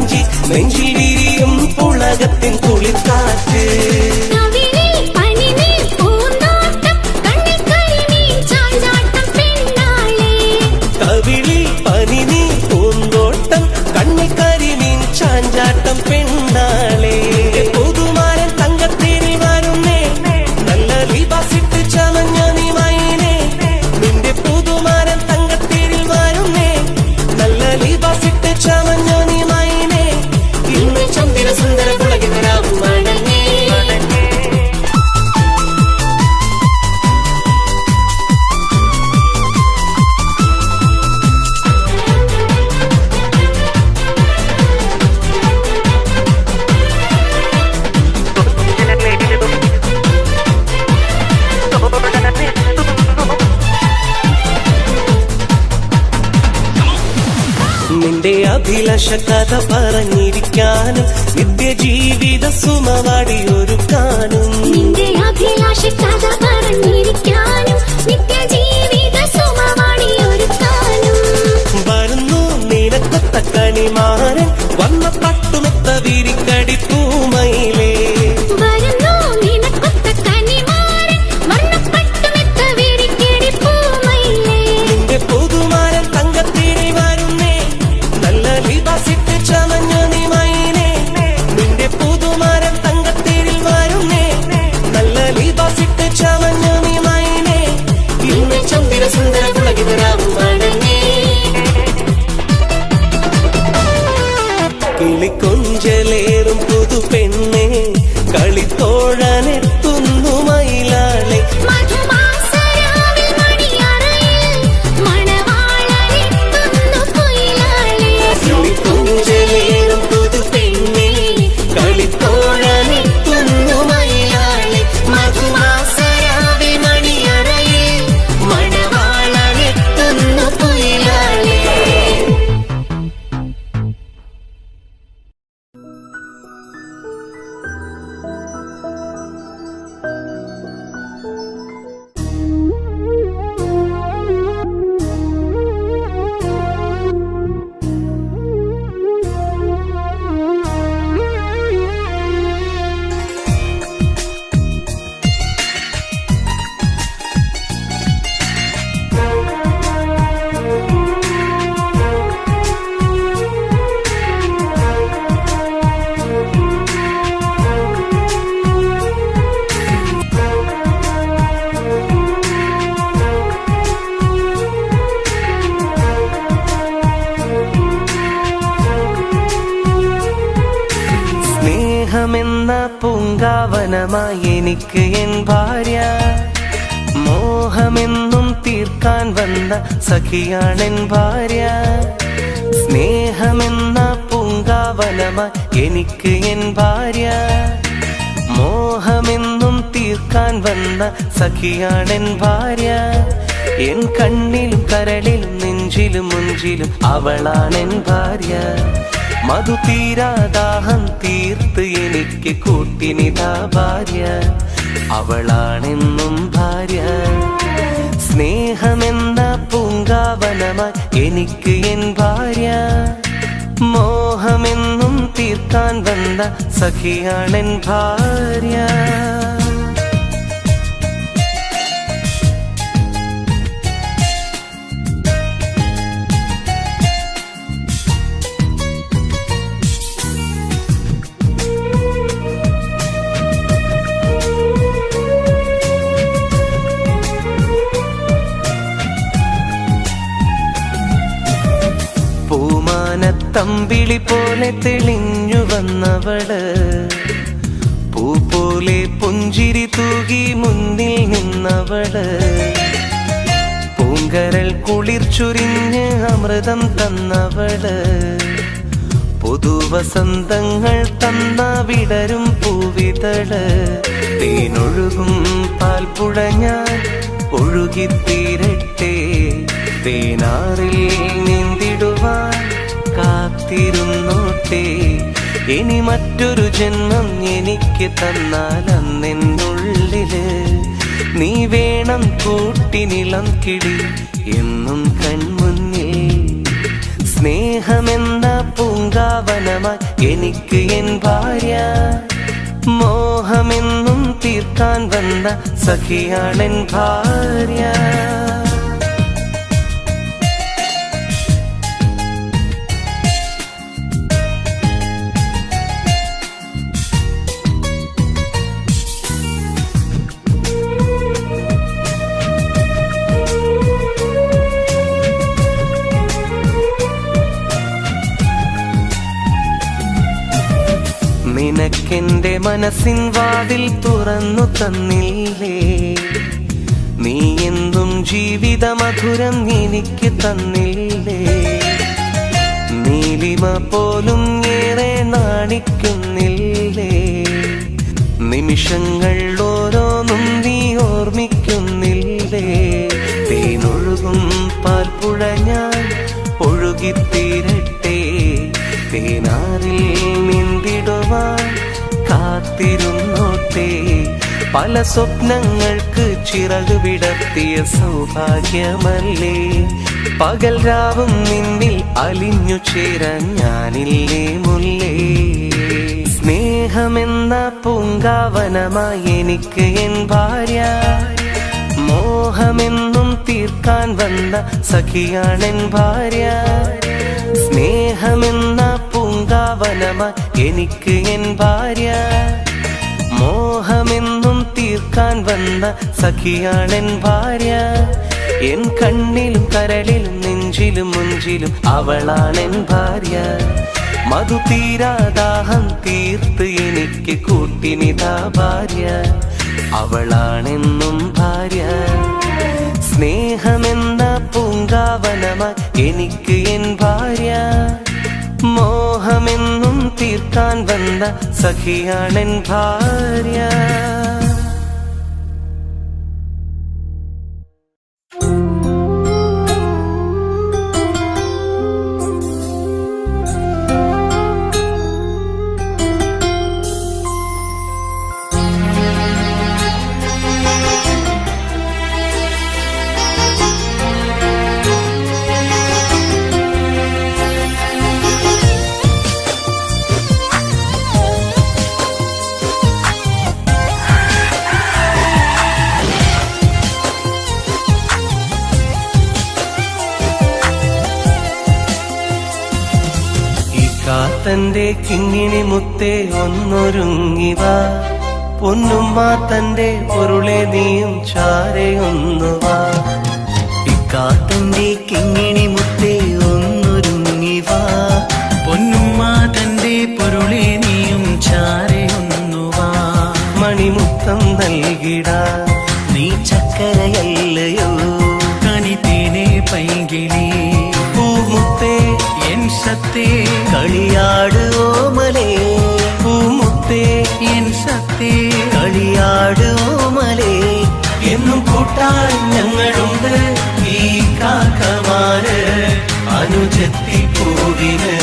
വഞ്ചി നെഞ്ചിൽ വിരിയും പുളകത്തിൻ കുളിർക്കാറ്റ് കവിളി പനിനീ പൂന്തോട്ടം കണ്ണിൽ കരിമീൻ ചാഞ്ചാട്ടം പെണ്ണാളെ പുതുമാരൻ തങ്കത്തേരിൽ വരുന്നേ നല്ല ലിബാസിട്ട് ചമഞ്ഞ നീ മൈനേ നിന്റെ പുതുമാരൻ തങ്കത്തേരിൽ വരുന്നേ നല്ല ലിബാസിട്ട് ചമഞ്ഞ നീ മൈനേ ഇന്ന് ചന്ദ്ര സുന്ദര പുളകിതരാവും മടങ്ങേ നിന്റെ അഭിലാഷ കഥ പറഞ്ഞിരിക്കാനും നിത്യജീവിത സുമവാടി ഒരുക്കാനും നിന്റെ അഭിലാഷ കഥ പറഞ്ഞിരിക്കാനും നിത്യജീവിത സുമവാടി ഒരുക്കാനും വരുന്നു നിനക്കൊത്ത കണിമാരൻ വന്ന പട്ടുമെത്ത വിരിക്കടി പൂമയിലേ വരുന്നു നിനക്കൊത്ത കനിമാരൻ വർണ്ണപ്പട്ടുമെത്ത വിരിക്കടി പൂമയിലേ നിന്റെ പുതുമാരൻ തങ്കത്തേരി വരുന്നേ നല്ല ലിബാസിട്ട് ചമഞ്ഞ നീ മൈനേ നിന്റെ പുതുമാരൻ തങ്കത്തേരിൽ വരുന്നേ നല്ല ലിബാസിട്ട് ചമഞ്ഞ നീ മൈനേ ഇന്ന് ചന്ദ്ര സുന്ദര പുളകിതരാവും മടങ്ങേ കിളിക്കൊഞ്ചലേറും പുതു പെണ്ണേ കളിത്തോഴനെത്തുന്നു മയിലാളെ മധുമാസരാവിൽ മണിയറയിൽ മണവാളനെത്തുന്നു കുയിലാളെ കിളിക്കൊഞ്ചലേറും പുതു പെണ്ണേ കളിത്തോഴനെത്തുന്നു മയിലാളെ മധുമാസരാവിൽ മണിയറയിൽ മണവാളനെത്തുന്നു കുയിലാളെ സ്നേഹമെന്ന പൂങ്കാവനമായി എനിക്ക് എൻ ഭാര്യ മോഹമെന്നും തീർക്കാൻ വന്ന സഖിയാണെൻ ഭാര്യ സ്നേഹമെന്ന പൂങ്കാവനമായി എനിക്ക് എൻ ഭാര്യ മോഹമെന്നും തീർക്കാൻ വന്ന സഖിയാണെൻ ഭാര്യ എൻ കണ്ണിലും കരളിലും നെഞ്ചിലും മുഞ്ചിലും അവളാണെൻ ഭാര്യ മധു തീരാദാഹം തീർത്ത് എനിക്ക് കൂട്ടിനിതാ ഭാര്യ അവളാണെന്നും ഭാര്യ സ്നേഹമെന്ന പൂങ്കാവനമായി എനിക്ക് എൻ ഭാര്യ മോഹമെന്നും തീർക്കാൻ വന്ന സഖിയാണെൻ ഭാര്യ തമ്പിളി പോലെ തെളിഞ്ഞു വന്നവള് പൂ പോലെ പുഞ്ചിരി തൂകി മുന്നിൽ നിന്നവള് പൂങ്കരൽ കുളിർ ചുരിഞ്ഞ് അമൃതം തന്നവള് പുതുവസന്തങ്ങൾ തന്ന വിടരും പൂവിതള് തേനൊഴുകും പാൽപ്പുഴ ഞാൻ ഒഴുകിത്തീരട്ടെ തേനാറിൽ നീന്തിടുവാൻ കാത്തിരുന്നോട്ടെ ഇനി മറ്റൊരു ജന്മം എനിക്ക് തന്നാൽ അന്നെന്നുള്ളില് നീ വേണം കൂട്ടിനിളം കിളി എന്നും കൺമുന്നിൽ സ്നേഹമെന്ന പൂങ്ക പൂങ്കാവനമായി എനിക്ക് എൻ ഭാര്യ. മോഹമെന്നും തീർക്കാൻ വന്ന സഖിയാണെൻ ഭാര്യ. നിനക്കെന്റെ മനസ്സിൻ വാതിൽ തുറന്നു തന്നില്ലേ, നീ എന്തും ജീവിത മധുരം എനിക്ക് തന്നില്ലേ. നീലിമ പോലും ഏറെ നാണിക്കുന്നില്ലേ, നിമിഷങ്ങൾ ഓരോന്നും നീ ഓർമ്മിക്കുന്നില്ലേ. തേനൊഴുകും പാൽപ്പുഴ ഞാൻ ഒഴുകിത്തീരട്ടെ, തേനാറിൽ നീന്തിടുവാൻ കാത്തിരുന്നോട്ടെ. പല സ്വപ്നങ്ങൾക്ക് ചിറക് വിടർത്തിയ സൗഭാഗ്യമല്ലേ, പകൽ രാവും നിന്നിൽ അലിഞ്ഞു ചേരാൻ ഞാനില്ലേ മുല്ലേ. സ്നേഹമെന്ന പൂങ്കാവനമായി എനിക്ക് എൻ ഭാര്യ, മോഹമെന്നും തീർക്കാൻ വന്ന സഖിയാണെൻ ഭാര്യ. സ്നേഹമെന്ന പൂങ്കാവനമായി എനിക്ക് എൻ ഭാര്യ, മോഹമെന്നും തീർക്കാൻ വന്ന സഖിയാണെൻ ഭാര്യ. എൻ കണ്ണിലും കരളിലും നെഞ്ചിലും മുഞ്ചിലും അവളാണെൻ ഭാര്യ. മധു തീരാദാഹം തീർത്ത് എനിക്ക് കൂട്ടിനിതാ ഭാര്യ, അവളാണെന്നും ഭാര്യ. സ്നേഹമെന്ന പൂങ്കാവനമായി എനിക്ക് എൻ ഭാര്യ, മോഹമെന്നും തീർക്കാൻ വന്ന സഖിയാണെൻ ഭാര്യ. തന്റെ കിങ്ങിണി മുത്തേ ഒന്നൊരുങ്ങിവാ, പൊന്നുമ്മ തന്റെ പൊരുളെ നീയും ചാരയൊന്നുവാ. ഇക്കാത്തന്റെ കിങ്ങിണി മുത്തേ ഒന്നൊരുങ്ങിവാ, പൊന്നുമ്മ തന്റെ പൊരുളെ നീയും ചാരയൊന്നുവാ. മണിമുത്തം നൽകിടാ നീ ചക്കരയല്ലയോ കനിതേനെ പൈകിളി. പൂമുത്തേ എൻ സത്തേ കളിയാട് ഓമലേ, പൂമുത്തേ എൻ സത്തേ കളിയാട് ഓമലേ. എന്നും കൂട്ടാൻ ഞങ്ങളുണ്ട് ഈ കാക്കമാര് അനുജത്തി പൂവിന്.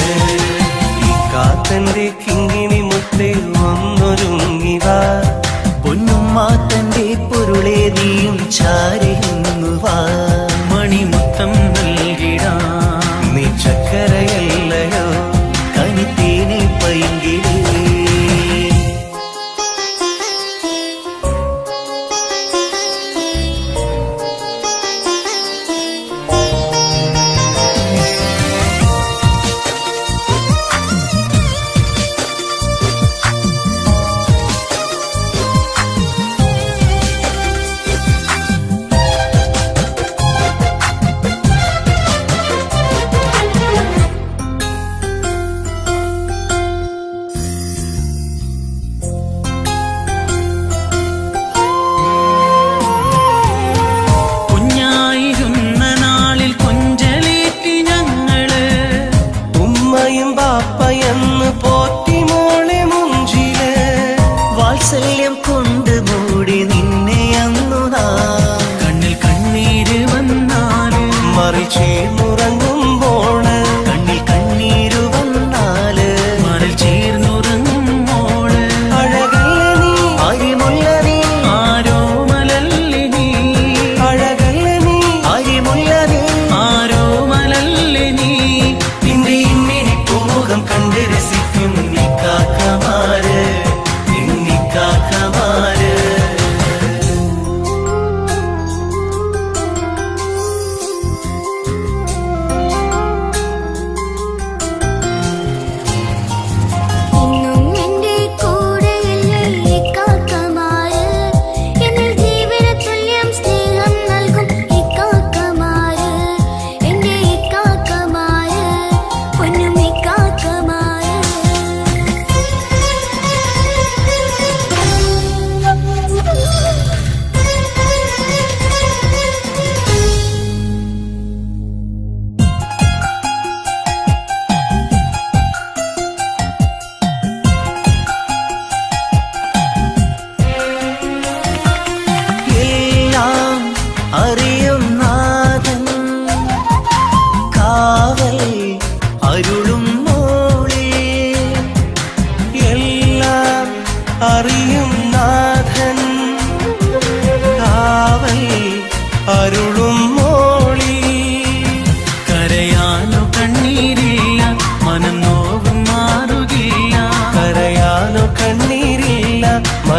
ഈ കാത്തന്റെ കിങ്ങിണി മുത്തേ ഒന്നൊരുങ്ങിവാ, പൊന്നുമ്മ തന്റെ പൊരുളെ നീയും ചാരയുന്നുവാ. മണിമുത്തം നൽകിടാ നീ ചക്കരയല്ലയോ കനിതേനെ പൈകിളി. വാത്സല്യം കൊണ്ട് മൂടി നിന്നെ അന്നു നാം. കണ്ണിൽ കണ്ണീര് വന്നാല് മറിച്ചേർന്നുറങ്ങുമ്പോള്, കണ്ണിൽ കണ്ണീര് വന്നാല് മറിൽ ചേർന്നുറങ്ങുമ്പോള്. അഴകല്ല നീ അരിമുല്ല നീ ആരോ മലല്ലി നീ, അഴകല്ല നീ അരിമുല്ല നീ ആരോ മലല്ലി നീ. നിന്റെ ഇമ്മിണി പൂമുഖം കണ്ട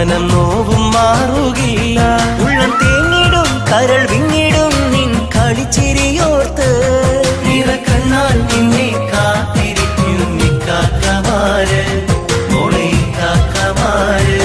മനം നോവും മാറുകില്ല. ഉള്ളം തേങ്ങിടും കരൾ വിങ്ങിടും നിൻ കളിച്ചിരിയോർത്ത് നിറക്കണ്ണാൽ നിന്നെ കാത്തിരിക്കും നിക്കാക്കമാര്, മോളെ കാക്കമാര്.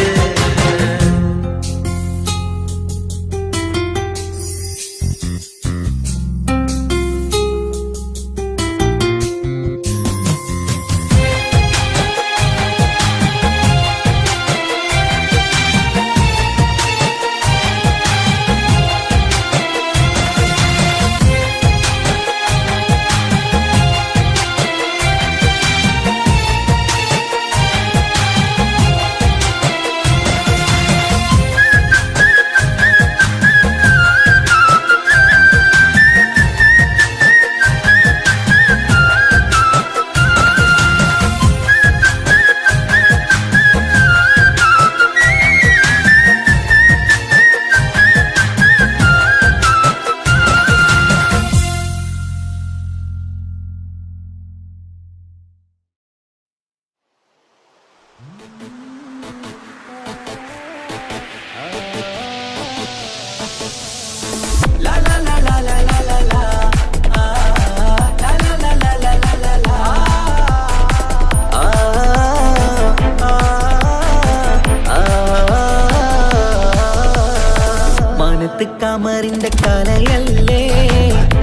കമറിന്റെ കലയല്ലേ,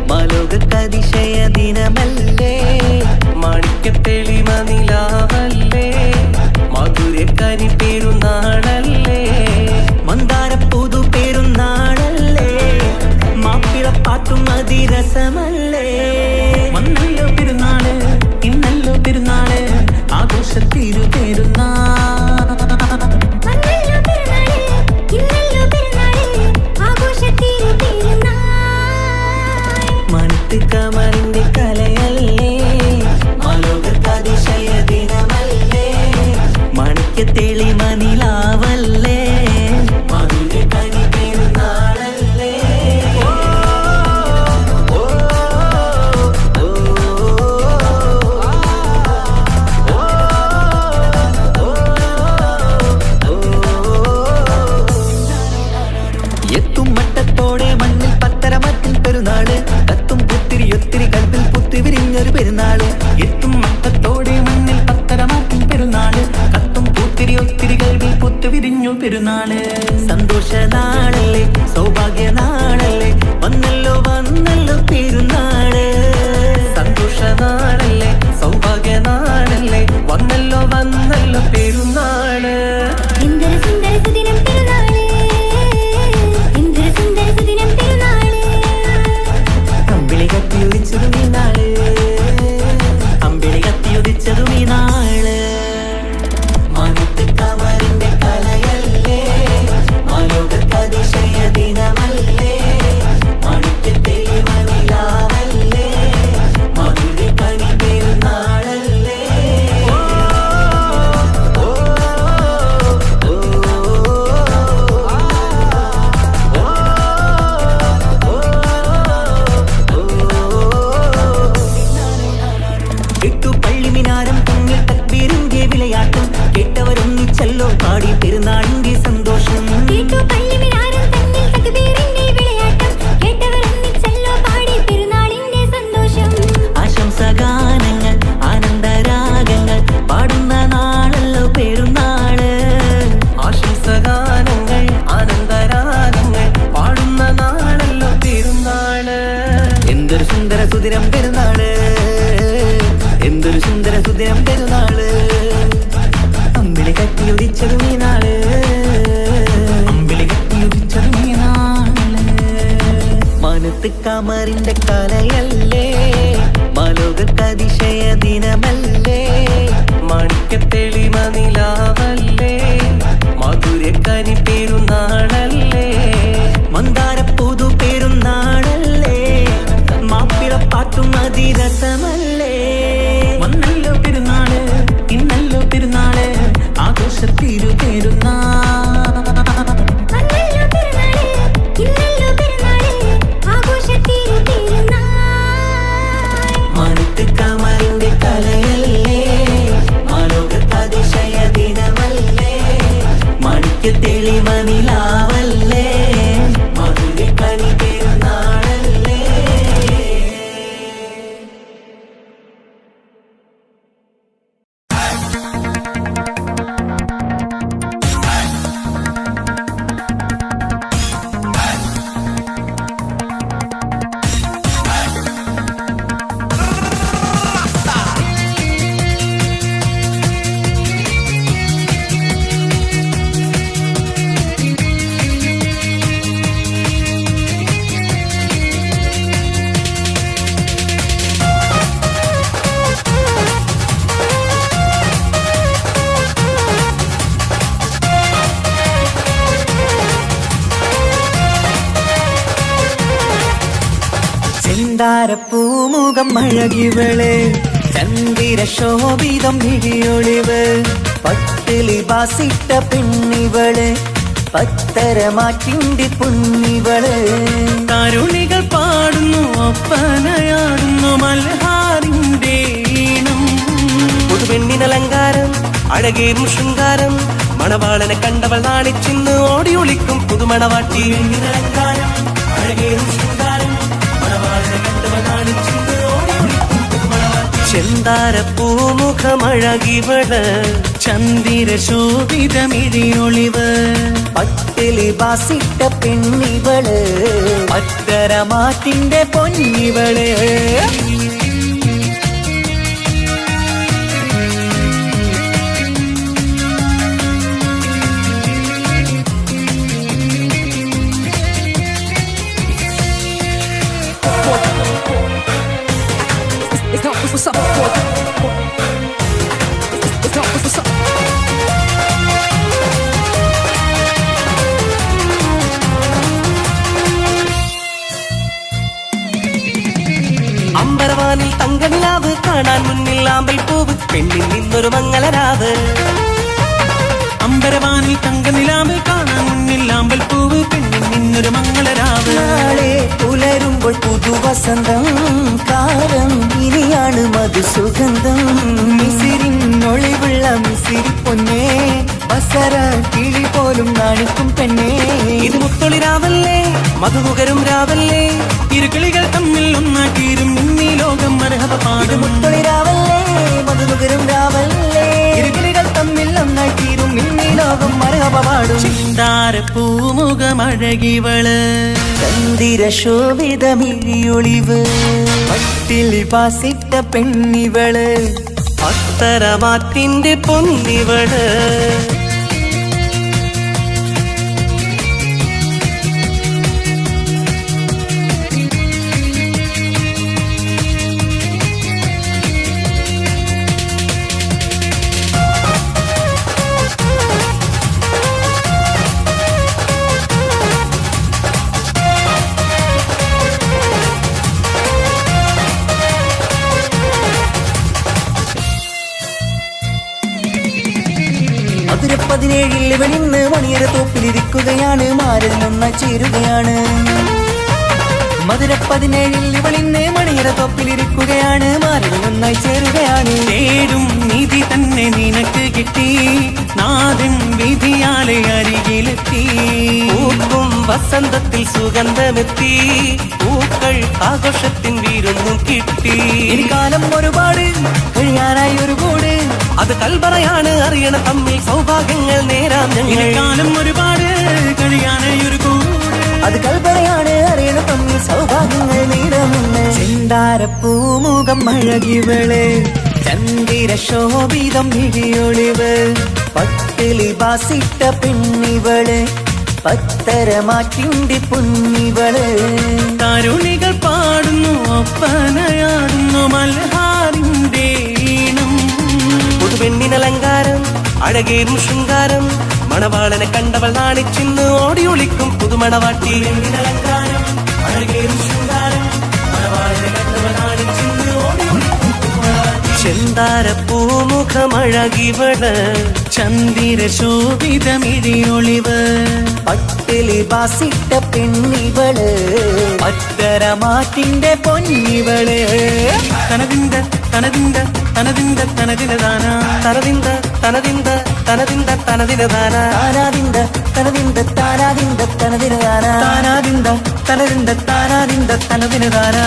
മാലോകതിശയ ദിനമല്ലേ, മാണിക്യത്തെളിമ നിലാവല്ലേ, മധുരക്കനി പെരുന്നാളല്ലേ, മന്ദാര പുതു പെരുന്നാളല്ലേ, മാപ്പിളപ്പാട്ടും അതിരസമല്ലേ. വന്നല്ലോ പെരുന്നാള്, ഇന്നല്ലോ പെരുന്നാള്, ആഘോഷത്തിരു പെരുന്നാൾ. കമറിന്റെ കലയല്ലേ, മാലോകതിശയ ദിനമല്ലേ, മാണിക്യത്തെളിമ നിലാവല്ലേ, മധുരക്കനി പെരുന്നാളല്ലേ. എത്തും മട്ടത്തോടെ മണ്ണിൽ പത്തരമത്തിൽ പെരുന്നാള്, കത്തും പുത്തിരി ഒത്തിരി കൽപ്പിൽ പുത്തി വിരിഞ്ഞൊരു പെരുന്നാള്. എത്തും മട്ടത്തോടെ മണ്ണിൽ പത്തരമാക്കും പെരുന്നാള്, കത്തും പൂത്തിരി ഒത്തിരി കൽവിൽ പുത്തു വിരിഞ്ഞു പെരുന്നാള്. സന്തോഷ നാളല്ലേ, സൗഭാഗ്യ നാളല്ലേ, വന്നല്ലോ വന്നല്ലോ പെരുന്നാള്. സന്തോഷ നാളല്ലേ, സൗഭാഗ്യ നാളല്ലേ, വന്നല്ലോ വന്നല്ലോ പെരുന്നാള്. എന്തൊരു സുന്ദര സുദിനം പെരുന്നാള്, എന്തൊരു സുന്ദര സുദിനം പെരുന്നാള്. അമ്പിളി കത്തിയുദിച്ചതും ഈ നാള്, അമ്പിളി കത്തിയുദിച്ചതും ഈ നാള്. മാനത്ത് കമറിന്റെ കലയല്ലേ, മാലോകതിശയ ദിനമല്ലേ, മാണിക്യത്തെളിമ നിലാവല്ലേ, മധുരക്കനി പെരുന്നാളല്ലേ. എട്ടു പള്ളിമിനാരം തമ്മിൽ തക്ബീറിന്റെ വിളയാട്ടം, കേട്ടവരൊന്നിച്ചല്ലോ പാടി പെരുന്നാളിന്റെ സന്തോഷം. കേട്ടു പള്ളിമിനാരം തന്നിൽ തക്ബീറിന്റെ വിളയാട്ടം, കേട്ടവരൊന്നിച്ചല്ലോ പാടി പെരുന്നാളിന്റെ സന്തോഷം. ആശംസഗാനങ്ങൾ ആനന്ദരാഗങ്ങൾ പാടുന്ന നാളല്ലോ പെരുന്നാള്. ആശംസഗാനങ്ങൾ ആനന്ദരാഗങ്ങൾ പാടുന്ന നാളല്ലോ പെരുന്നാള്. എന്തൊരു സുന്ദര സുദിനം പെരുന്നാള്, എന്തൊരു സുന്ദര സുദിനം പെരുന്നാള്, അമ്പിളി കത്തിയുദിച്ചതും ഈ നാള്, അമ്പിളി കത്തിയുദിച്ചതും ഈ നാള്. മാനത്ത് കമറിന്റെ കലയല്ലേ, മാലോകതിശയ ദിനമല്ലേ, മാണിക്യത്തെളിമ നിലാവല്ലേ, മധുരക്കനി പെരുന്നാളല്ലേ, മന്ദാര പുതു പെരുന്നാളല്ലേ, മാപ്പിളപ്പാട്ടും അതിരസമല്ലേ. വന്നല്ലോ പെരുന്നാള്, ഇന്നല്ലോ പെരുന്നാള്, ആഘോഷത്തിരു പെരുന്നാൾ. വന്നല്ലോ പെരുന്നാള്, ഇന്നല്ലോ പെരുന്നാള്, ആഘോഷത്തിരു പെരുന്നാൾ. മാനത്ത് കമറിന്റെ കലയല്ലേ, മാലോക ചെന്താരപ്പൂമുഖം അഴകിവള് ചന്ദിര ശോഭിതം മിഴിയൊളിവ് പട്ടിലി ബാസിട്ട പെണ്ണിവള് പത്തരമാറ്റിന്റെ പൊന്നിവള് തരുണികൾ പാടുന്നു ഒപ്പനയാടുന്നു മൽഹാറിന്റെ ഈണം പുതുപെണ്ണിനലങ്കാരം അഴകേറും ശൃംഗാരം മണവാളനെ കണ്ടവൾ നാണിച്ചിന്ന് ഓടി ഒളിക്കും പുതുമണവാട്ടി അലങ്കാരം അഴകേറും ശൃംഗാരം മണവാളനെ കണ്ടവൾ നാണിച്ചിന്ന് ഓടി ഒളിക്കും പുതുമണവാട്ടി. ചെന്താരപ്പൂമുഖമഴകിവള് ചന്ദിര ശോഭിതമിഴിയൊളിവ് പട്ടിലി ബാസിട്ട പെണ്ണിവള് പത്തരമാറ്റിന്റെ പൊന്നിവള് അമ്പരവാനിൽ തങ്കനിലാവ് കാണാൻ മുന്നിൽ ആമ്പൽ പൂവ് പെണ്ണിൽ നിന്നൊരു മംഗളരാവ് അമ്പരവാനിൽ തങ്കനിലാവ് കാണാൻ മുന്നിൽ ആമ്പൽ പൂവ് പെണ്ണിൽ നിന്നൊരു മംഗളരാവ് നാളെ പുലരുമ്പോൾ പുതുവസന്തം കാലം ഇനിയാണ് മധുസുഗന്ധം മിസിരിനൊളിവുള്ള മിസിരി പൊന്നേ ബസര കിളി പോലും നാണിക്കും പെണ്ണേ ഇത് മുത്തൊളി രാവല്ലേ മധുമുകരും രാവല്ലേ ഇരുകിളികൾ തമ്മിൽ ഒന്നാക്കിയിരും ഇന്നീ ലോകം മരഹബ ഇത് പാടും മുത്തൊളി രാവല്ലേ മധുമുകരും രാവല്ലേ ഇരുകിളികൾ തമ്മിൽ ഒന്നായിത്തീരും ഇന്നീ ലോകം മരഹബ പാടും പൂമുഖമഴകിവള് ചന്ദിര ശോഭിതമിഴിയൊളിവ് പട്ടിലി ബാസിട്ട പെണ്ണിവള് പത്തരമാറ്റിന്റെ പൊന്നിവള് മധുര 17 ഇവളിന്ന് മണിയര തോപ്പിലിരിക്കുകയാണ് മാരിൽ നിന്ന് ചേരുകയാണ് മധുര 17 ഇവളിന്ന് മണിയര തോപ്പിലിരിക്കുകയാണ് മാരിൽ നന്നായി ചേരുകയാണ് തേടും നിധി തന്നെ നിനക്ക് കിട്ടി നാഥൻ വിധിയാലെ അരികിലെത്തി പൂക്കും വസന്തത്തിൽ സുഗന്ധമെത്തി പൂക്കൾ ആഘോഷത്തിൻ വീരൊന്നും കിട്ടി ഇനി കാലം ഒരുപാട് കഴിയാനായി ഒരു കൂട് അത് കൽപറയാണ് അറിയണ തമ്മിൽ സൗഭാഗ്യങ്ങൾ നേരാം ഞങ്ങൾ കാലം ഒരുപാട് കഴിയാനായി ഒരു കൂട് അത് കൽപ്പനയാണ് അറിയണ തമ്മിൽ സൗഭാഗ്യങ്ങൾ നീടമെന്ന് ചെന്താരപ്പൂമുഖം അഴകിവള് ചന്ദിര ശോഭിതം മിഴിയൊളിവ് പട്ടിലി ബാസിട്ട പെണ്ണിവള് പത്തരമാറ്റിന്റെ പൊന്നിവള് തരുണികൾ പാടുന്നു ഒപ്പനയാടുന്നു മൽഹാറിന്റെ ഈണം പുതുപെണ്ണിനലങ്കാരം അഴകേറും ശൃംഗാരം മണവാളനെ കണ്ടവൾ നാണിച്ചിന്ന് ഓടി ഒളിക്കും പുതുമണവാട്ടി അലങ്കാരം അഴകേറും ശൃംഗാരം മണവാളനെ കണ്ടവൾ നാണിച്ചിന്ന് ഓടി ഒളിക്കും പുതുമണവാട്ടി. ചെന്താരപ്പൂമുഖമഴകിവള് ചന്ദിര ശോഭിതമിഴിയൊളിവ് പട്ടിലി ബാസിട്ട പെണ്ണിവള് പത്തരമാറ്റിന്റെ പൊന്നിവള് തനതിന്ത തനതിന്ത തനതിന്ത തനതിനദാന തനതിന്ത തനതിന്ത തനതിന്ത തനതിനദാന താനാദിന്ത തനതിന്ത താനാദിന്ത തനതിനദാന താനാദിന്ത തനതിന്ത താനാദിന്ത തനതിനദാന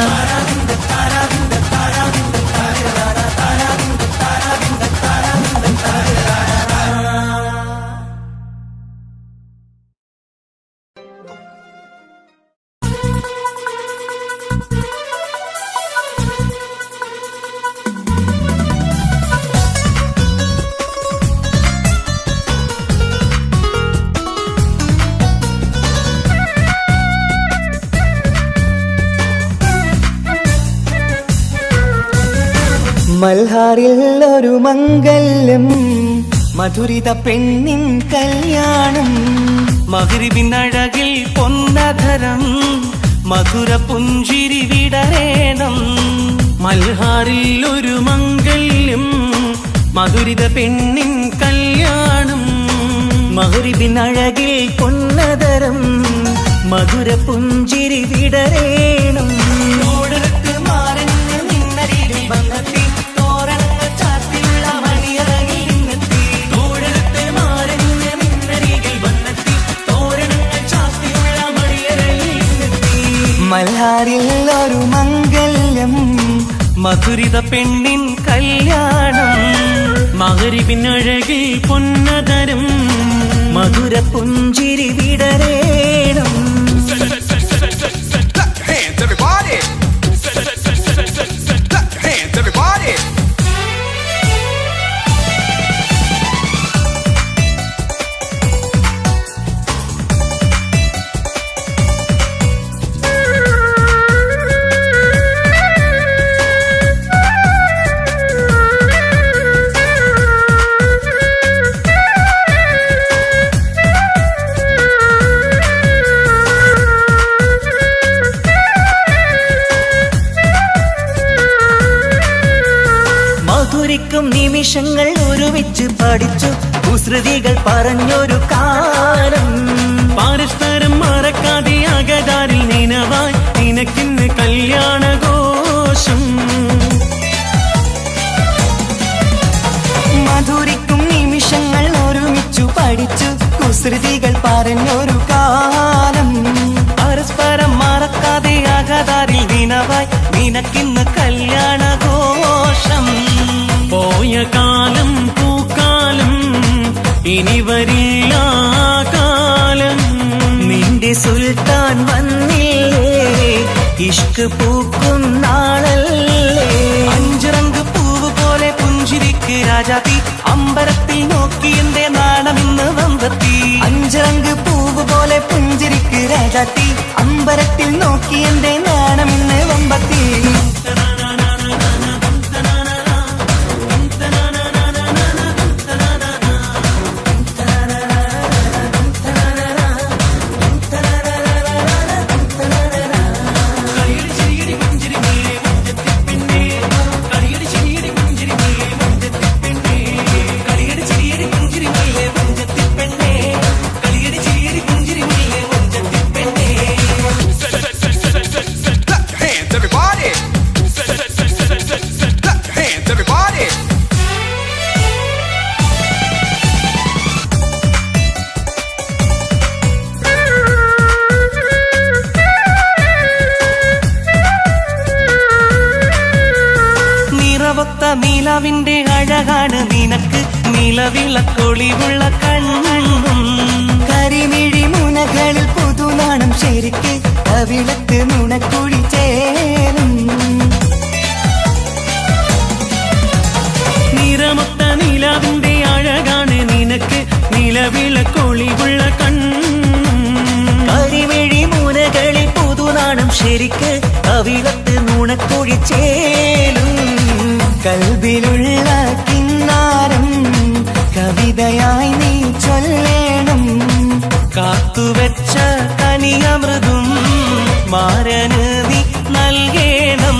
മൽഹാറിൽ ഒരു മംഗല്യം മധുരിത പെണ്ണിൻ കല്യാണം മകരിവിനഴകിൽ പൊന്നധരം മധുര പുഞ്ചിരി വിടരേണം. മൽഹാറിൽ ഒരു മംഗല്യം മധുരിത പെണ്ണിൻ കല്യാണം. മഗ്രിബിനഴകിൽ പൊന്നതരം മധുര പുഞ്ചിരി വിടരേണം. തോടരത്ത് മാറഞ്ഞ് നിന്നരികിൽ വന്നെത്തി തോരണങ്ങൾ ചാർത്തിയുള്ള മണിയറകിൽ നിന്നെത്തി. തോടരത്ത് മാറഞ്ഞ് നിന്നരികിൽ വന്നെത്തി തോരണങ്ങൾ ചാർത്തിയുള്ള മണിയറയിൽ നിന്നെത്തി. മൽഹാറിൽ ഒരു മംഗല്യം മധുരിത പെണ്ണിൻ കല്യാണം. മഗ്രിബിനഴകിൽ പൊന്നതരം മധുര പുഞ്ചിരി വിടരേണം. Hands everybody. Hands everybody. മധുരിക്കും നിമിഷങ്ങൾ ഒരുമിച്ച് പഠിച്ചു കുസൃതികൾ പറഞ്ഞൊരു കാലം. പരസ്പരം മറക്കാതെ അകതാരിൽ നിനവായി നിനക്കിന്ന് കല്യാണഘോഷം. മധുരിക്കും നിമിഷങ്ങൾ ഒരുമിച്ചു പഠിച്ചു കുസൃതികൾ പറഞ്ഞൊരു കാലം. പരസ്പരം മറക്കാതെ അകതാരിൽ ദിനവായി നിനക്കിന്ന് കല്യാണഘോഷം. പോയ കാലം പൂക്കാലം ഇനി വരില്ല കാലം. നിന്റെ സുൽത്താൻ വന്നില്ലേ ഇഷ്ക് പൂക്കും നാളല്ലേ. അഞ്ചിറങ്ക് പൂവ് പോലെ പുഞ്ചിരിക്ക് രാജാത്തി അമ്പരത്തിൽ നോക്കി എന്റെ നാണമിന്ന് വമ്പത്തി. അഞ്ചിറങ്ക് പൂവ് പോലെ പുഞ്ചിരിക്ക് രാജാത്തി അമ്പരത്തിൽ നോക്കി എന്റെ നാണമിന്ന് വമ്പത്തി. Hands everybody. Hands everybody. നിറവൊത്ത നിലവിന്റെ അഴകാണ് നിനക്ക് നിലവിളക്കൊളിവുള്ള കണ്ണും. കരിമിഴി മുനകളിൽ പുതുനാണം ശരിക്ക് കവിളത്ത് നുണക്കുഴി ചേരും. നിറമൊത്ത നിലാവിന്റെ അഴകാണ് നിനക്ക് നിലവിളക്കൊളിവുള്ള കണ്ണും. കരിമിഴി മുനകളിൽ പുതുനാണം ശരിക്ക് കവിളത്ത് നുണക്കുഴി ചേരും. കൽബിലുള്ള കിന്നാരം കവിതയായി നീ ചൊല്ലേണം. കാത്തുവെച്ച കനിയമൃതും മാരന് നീ നൽകേണം.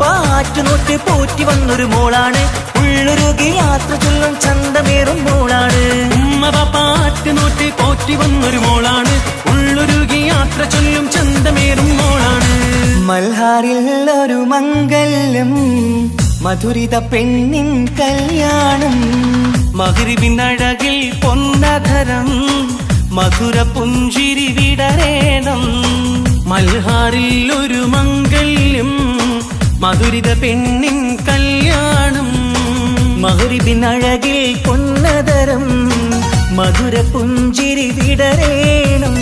പാറ്റുനോട്ട് പോറ്റി വന്നൊരു മോളാണ് ഉള്ളൊരുകി യാത്ര ചൊല്ലും ചന്തമേറും മോളാണ്. ഉമ്മ പാട്ട് നോട്ട് പോറ്റി വന്നൊരു മോളാണ് ഉള്ളൊരുകി യാത്ര ചൊല്ലും ചന്തമേറും മോളാണ്. മൽഹാറിൽ ഒരു മംഗല്യം മധുരിത പെണ്ണിൻ കല്യാണം. മഗ്രിബിനഴകിൽ പൊന്നധരം മധുര പുഞ്ചിരി വിടരേണം. മൽഹാറിൽ ഒരു മംഗല്യം മധുരിത പെണ്ണിൻ കല്യാണം. മഗ്രിബിനഴകിൽ പൊന്നതരം മധുര പുഞ്ചിരി വിടരേണം.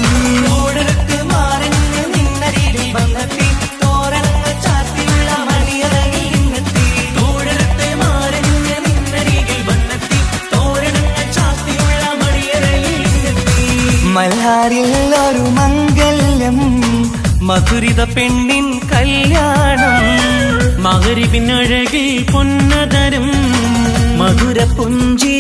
തോടരത്ത് മാറഞ്ഞ് നിന്നരികിൽ വന്നെത്തി തോരണങ്ങൾ ചാർത്തിയുള്ള മണിയറകിൽ നിന്നെത്തി. തോടരത്തെ മാറഞ്ഞ് നിന്നരികിൽ വന്നെത്തി തോരണങ്ങൾ ചാർത്തിയുള്ള മണിയറയിൽ നിന്നെത്തി. മൽഹാറിൽ ഒരു മംഗല്യം മധുരിത പെണ്ണിൻ കല്യാണം. മഗ്രിബിനഴകിൽ പൊന്നതരം മധുര പുഞ്ചിരി